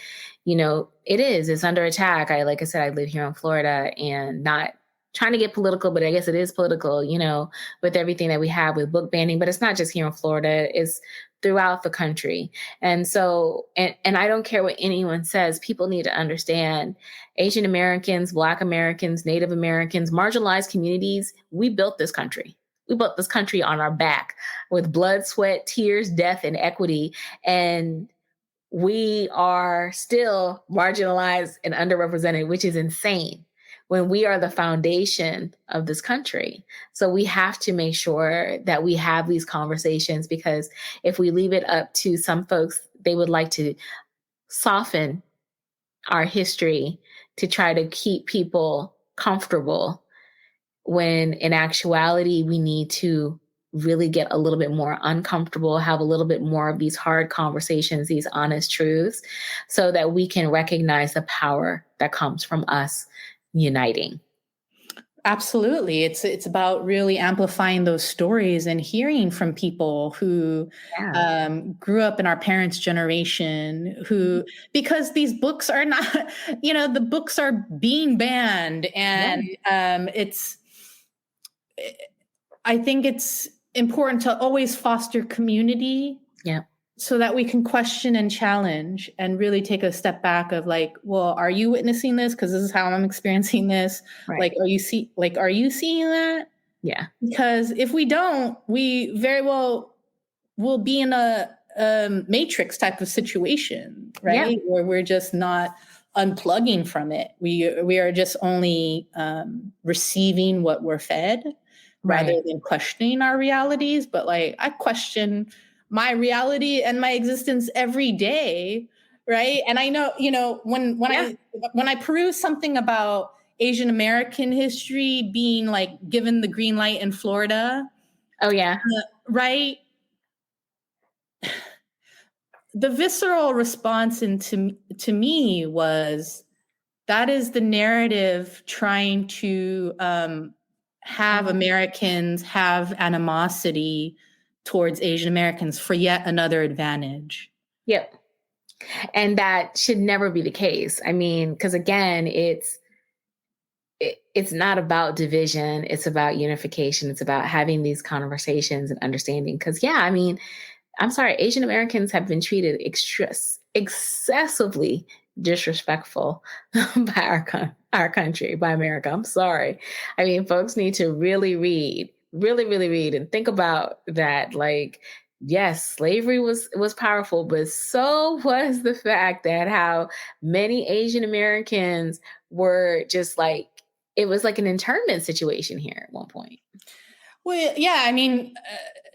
it's under attack. Like I said, I live here in Florida, and not trying to get political, but I guess it is political, with everything that we have with book banning. But it's not just here in Florida, it's throughout the country. And so, and I don't care what anyone says, people need to understand Asian Americans, Black Americans, Native Americans, marginalized communities, we built this country. We built this country on our back with blood, sweat, tears, death, and equity. And we are still marginalized and underrepresented, which is insane, when we are the foundation of this country. So we have to make sure that we have these conversations, because if we leave it up to some folks, they would like to soften our history to try to keep people comfortable, when in actuality, we need to really get a little bit more uncomfortable, have a little bit more of these hard conversations, these honest truths, so that we can recognize the power that comes from us uniting. Absolutely. It's about really amplifying those stories and hearing from people who grew up in our parents' generation, who, because these books are not, the books are being banned. And I think it's important to always foster community. Yeah. So that we can question and challenge and really take a step back of like, well, are you witnessing this? Because this is how I'm experiencing this. Right. Like, are you seeing that? Yeah. Because if we don't, we very well will be in a matrix type of situation, right? Yeah. Where we're just not unplugging from it. We are just only receiving what we're fed, rather than questioning our realities. But like, I question my reality and my existence every day, right? And I know, when I peruse something about Asian American history being like given the green light in Florida. Oh yeah. Right. The visceral response to me was, that is the narrative trying to have Americans have animosity towards Asian Americans for yet another advantage. Yep. And that should never be the case. I mean, because again, it's not about division. It's about unification. It's about having these conversations and understanding. Because I'm sorry, Asian Americans have been treated excessively disrespectful by our country, by America. I'm sorry. I mean, folks need to really read and think about that. Like, yes, slavery was powerful, but so was the fact that how many Asian Americans were just like it was like an internment situation here at one point. Well, yeah, I mean,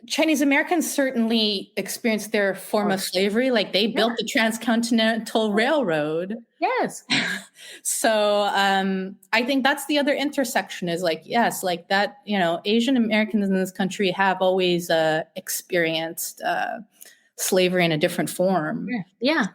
Chinese Americans certainly experienced their form of slavery. Like they built the Transcontinental Railroad. Yes. So I think that's the other intersection is like, yes, like that, you know, Asian Americans in this country have always experienced slavery in a different form. Yeah.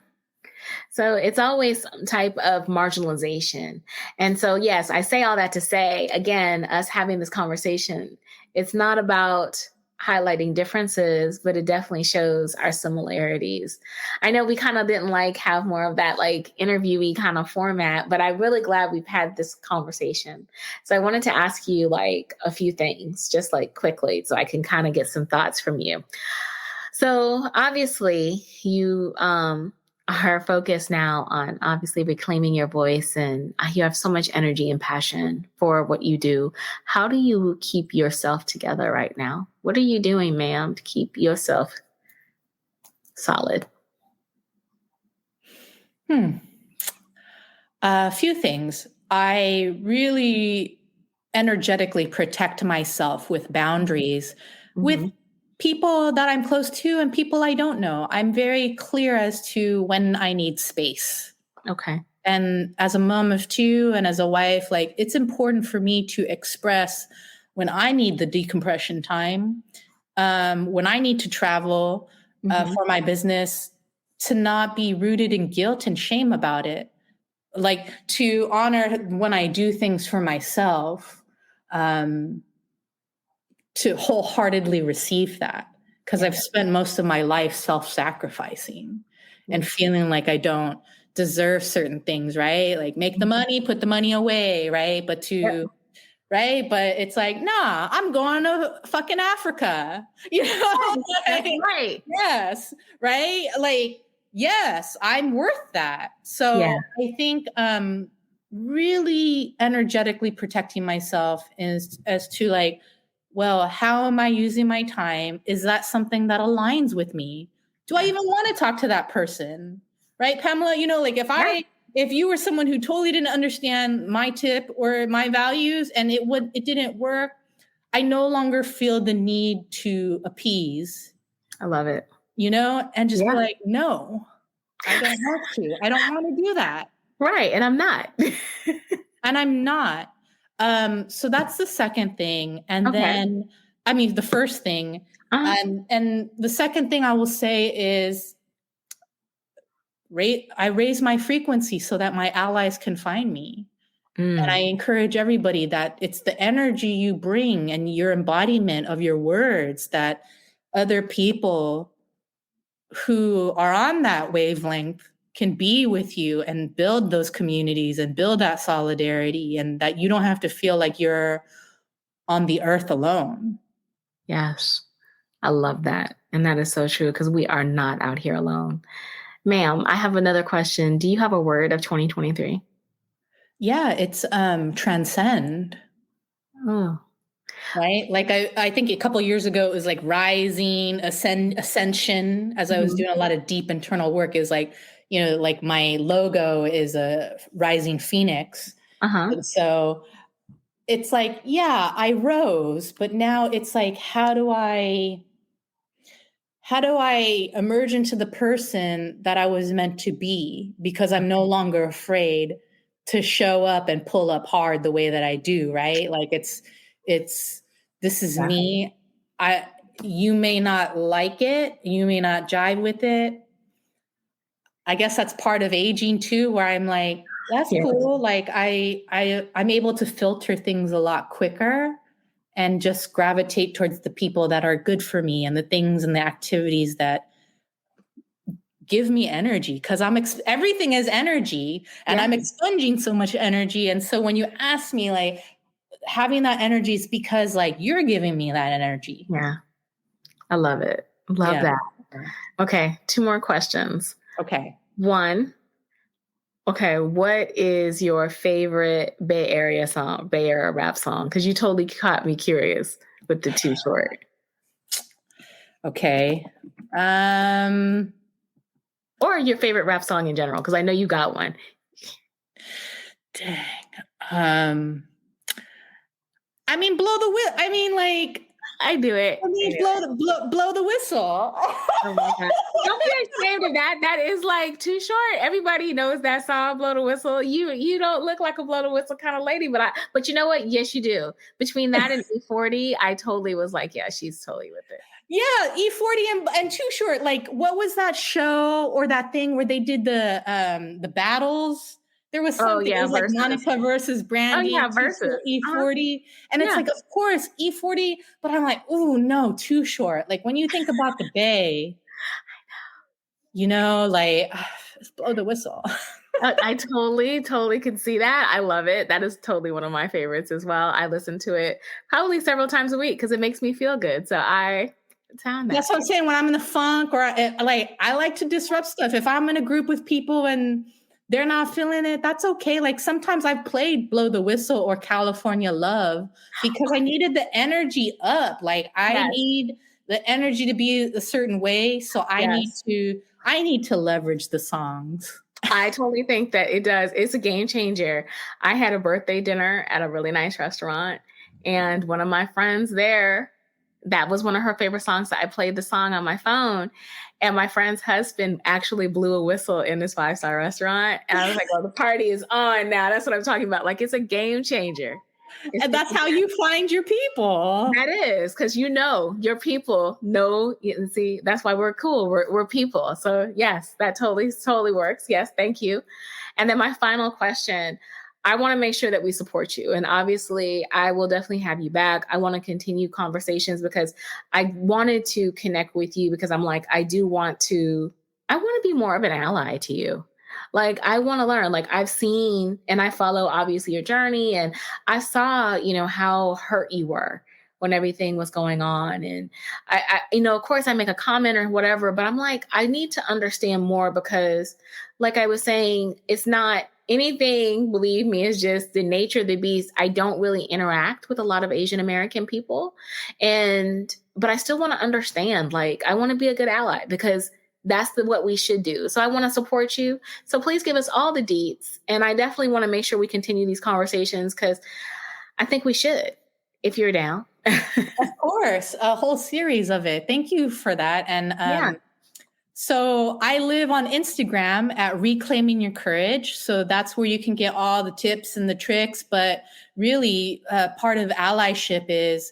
So it's always some type of marginalization. And so, yes, I say all that to say, again, us having this conversation, it's not about highlighting differences, but it definitely shows our similarities. I know we kind of didn't like have more of that like interviewee kind of format, but I'm really glad we've had this conversation. So I wanted to ask you like a few things, just like quickly, so I can kind of get some thoughts from you. So obviously you are focused now on obviously reclaiming your voice, and you have so much energy and passion for what you do. How do you keep yourself together right now? What are you doing, ma'am, to keep yourself solid? A few things. I really energetically protect myself with boundaries with people that I'm close to and people I don't know. I'm very clear as to when I need space. Okay. And as a mom of two and as a wife, like it's important for me to express when I need the decompression time, when I need to travel for my business, to not be rooted in guilt and shame about it. Like to honor when I do things for myself, to wholeheartedly receive that. Because I've spent most of my life self-sacrificing and feeling like I don't deserve certain things, right? Like make the money, put the money away, right? But right? But it's like, nah, I'm going to fucking Africa, you know? Like, right. Yes, right? Like, yes, I'm worth that. So I think really energetically protecting myself is as to like, well, how am I using my time? Is that something that aligns with me? Do I even want to talk to that person? Right, Pamela? You know, like if you were someone who totally didn't understand my tip or my values and it didn't work, I no longer feel the need to appease. I love it. You know, and just be like, no, I don't want to. I don't want to do that. Right. And I'm not. And I'm not. So that's the second thing. And then, I mean, the first thing. And the second thing I will say is I raise my frequency so that my allies can find me. And I encourage everybody that it's the energy you bring and your embodiment of your words that other people who are on that wavelength can be with you and build those communities and build that solidarity, and that you don't have to feel like you're on the earth alone. Yes. I love that. And that is so true because we are not out here alone. Ma'am, I have another question. Do you have a word of 2023? Yeah, it's transcend. Oh. Right? Like I think a couple of years ago it was like rising, ascension, as I was doing a lot of deep internal work, is like, you know, like my logo is a rising phoenix. And so it's like, yeah, I rose, but now it's like, how do I emerge into the person that I was meant to be? Because I'm no longer afraid to show up and pull up hard the way that I do, right? Like it's this is me. You may not like it, you may not jive with it. I guess that's part of aging too, where I'm like, that's cool. Like I'm able to filter things a lot quicker and just gravitate towards the people that are good for me and the things and the activities that give me energy, because everything is energy and I'm expunging so much energy. And so when you ask me, like, having that energy is because like you're giving me that energy. Yeah. I love it. Love that. Okay. 2 more questions. Okay. 1, okay, what is your favorite Bay Area rap song? Because you totally caught me curious with the 2 short. Okay. Or your favorite rap song in general, because I know you got one. Dang. I mean, blow the whistle. I mean, like, I do it. I mean, blow the whistle. Oh my God. Don't be ashamed of that. That is like too short. Everybody knows that song, Blow the Whistle. You don't look like a blow the whistle kind of lady, but you know what? Yes, you do. Between that and E40, I totally was like, yeah, she's totally with it. Yeah, E40 and Too Short. Like, what was that show or that thing where they did the battles? There was Oh something. It yeah, was like versus. Monica versus Oh Brandy, yeah, Too Short, versus. E40, and it's Yeah. like, of course, E40. But I'm like, oh no, Too Short. Like when you think about the Bay, like just blow the whistle. I totally can see that. I love it. That is totally one of my favorites as well. I listen to it probably several times a week because it makes me feel good. So I found that. That's what I'm saying. When I'm in the funk or I like to disrupt stuff. If I'm in a group with people and they're not feeling it, that's okay. Like sometimes I've played Blow the Whistle or California Love because I needed the energy up. Like I Yes. need the energy to be a certain way. So I Yes. need to leverage the songs. I totally think that it does. It's a game changer. I had a birthday dinner at a really nice restaurant, and one of my friends there, that was one of her favorite songs. So I played the song on my phone, and my friend's husband actually blew a whistle in this 5-star restaurant. And I was like, oh, the party is on now. That's what I'm talking about. Like, it's a game changer. And that's how you find your people. That is, because your people know. And see, that's why we're cool. We're people. So yes, that totally works. Yes, thank you. And then my final question, I want to make sure that we support you. And obviously, I will definitely have you back. I want to continue conversations because I wanted to connect with you because I'm like, I want to be more of an ally to you. Like, I want to learn. Like, I've seen and I follow obviously your journey, and I saw, how hurt you were when everything was going on. And of course I make a comment or whatever, but I'm like, I need to understand more because, like I was saying, it's not anything, believe me, it's just the nature of the beast. I don't really interact with a lot of Asian American people. But I still want to understand, like, I want to be a good ally because that's what we should do. So I want to support you. So please give us all the deets. And I definitely want to make sure we continue these conversations because I think we should, if you're down. Of course, a whole series of it. Thank you for that. And Yeah. So I live on Instagram at Reclaiming Your Courage. So that's where you can get all the tips and the tricks. But really, part of allyship is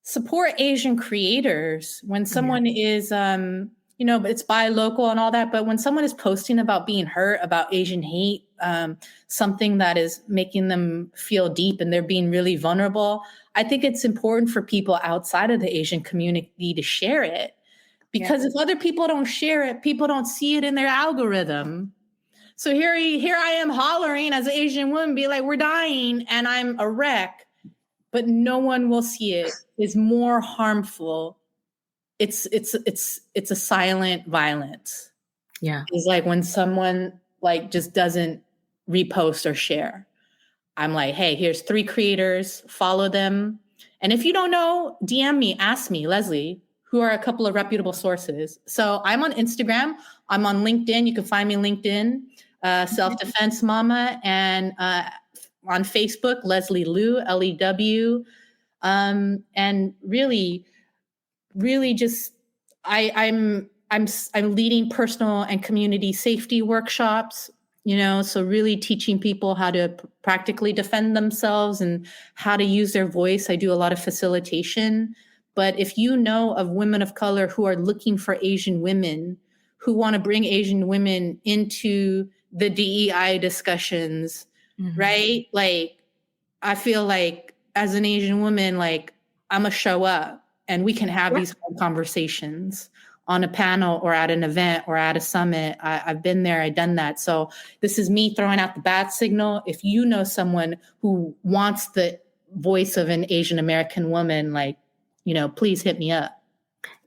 support Asian creators. When someone is, it's buy local and all that. But when someone is posting about being hurt, about Asian hate, something that is making them feel deep and they're being really vulnerable, I think it's important for people outside of the Asian community to share it. Because if other people don't share it, people don't see it in their algorithm. So here I am hollering as an Asian woman, be like, we're dying and I'm a wreck, but no one will see it. It's more harmful. It's a silent violence. Yeah. It's like when someone like just doesn't repost or share. I'm like, hey, here's 3 creators, follow them. And if you don't know, DM me, ask me, Leslie, who are a couple of reputable sources. So I'm on Instagram. I'm on LinkedIn. You can find me on LinkedIn, Self-Defense Mama, and on Facebook, Leslie Lew, Lew. And really just I'm leading personal and community safety workshops. So really teaching people how to practically defend themselves and how to use their voice. I do a lot of facilitation. But if you know of women of color who are looking for Asian women, who want to bring Asian women into the DEI discussions, right? Like, I feel like as an Asian woman, like, I'm going to show up and we can have these conversations on a panel or at an event or at a summit. I've been there, I've done that. So this is me throwing out the bat signal. If you know someone who wants the voice of an Asian American woman, like, please hit me up.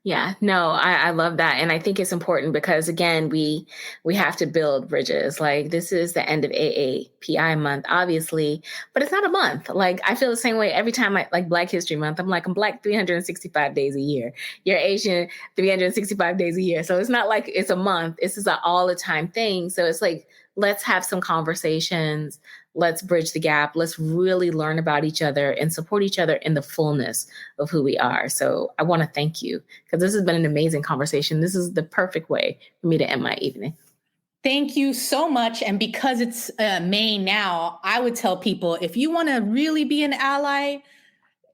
Yeah, no, I love that. And I think it's important because, again, we have to build bridges. Like, this is the end of AAPI month, obviously, but it's not a month. Like, I feel the same way every time like Black History Month. I'm Black 365 days a year. You're Asian 365 days a year. So it's not like it's a month. This is an all the time thing. So it's like, let's have some conversations. Let's bridge the gap. Let's really learn about each other and support each other in the fullness of who we are. So I want to thank you because this has been an amazing conversation. This is the perfect way for me to end my evening. Thank you so much. And because it's May now, I would tell people, if you want to really be an ally,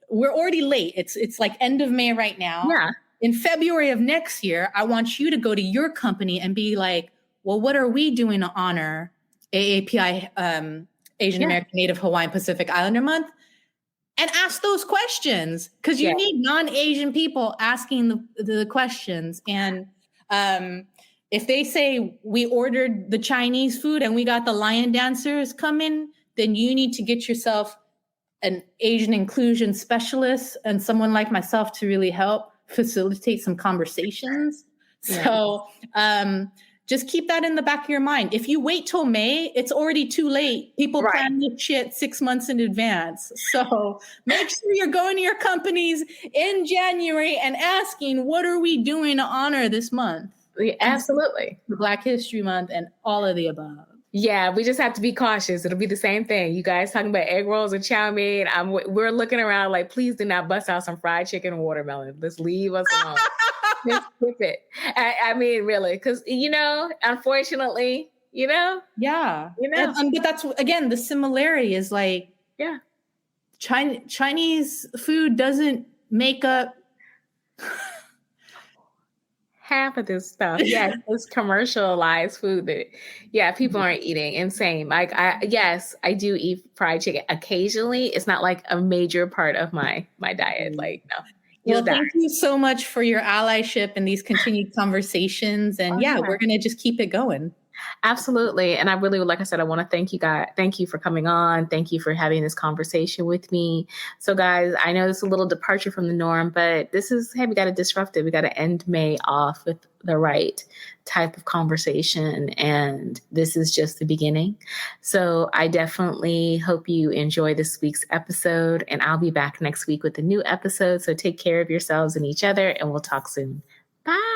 we're already late. It's like end of May right now. Yeah. In February of next year, I want you to go to your company and be like, well, what are we doing to honor AAPI, Asian American, Native Hawaiian Pacific Islander Month? And ask those questions, because you need non-Asian people asking the questions. And if they say we ordered the Chinese food and we got the lion dancers coming, then you need to get yourself an Asian inclusion specialist and someone like myself to really help facilitate some conversations. Yeah. So just keep that in the back of your mind. If you wait till May, it's already too late. People plan this shit 6 months in advance. So make sure you're going to your companies in January and asking, what are we doing to honor this month? Absolutely. The Black History Month and all of the above. Yeah, we just have to be cautious. It'll be the same thing. You guys talking about egg rolls and chow mein. We're looking around like, please do not bust out some fried chicken and watermelon. Let's leave us alone. Just skip it. I mean, really, because, unfortunately, Yeah. But that's, again, the similarity is like, Chinese food doesn't make up half of this stuff. Yes, it's commercialized food that people aren't eating. And same. Like I do eat fried chicken occasionally. It's not like a major part of my diet. Like, no. Well, thank you so much for your allyship and these continued conversations. And we're gonna just keep it going. Absolutely. And I really would, like I said, I want to thank you guys. Thank you for coming on. Thank you for having this conversation with me. So guys, I know it's a little departure from the norm, but this is, hey, we got to disrupt it. We got to end May off with the right type of conversation. And this is just the beginning. So I definitely hope you enjoy this week's episode, and I'll be back next week with a new episode. So take care of yourselves and each other, and we'll talk soon. Bye.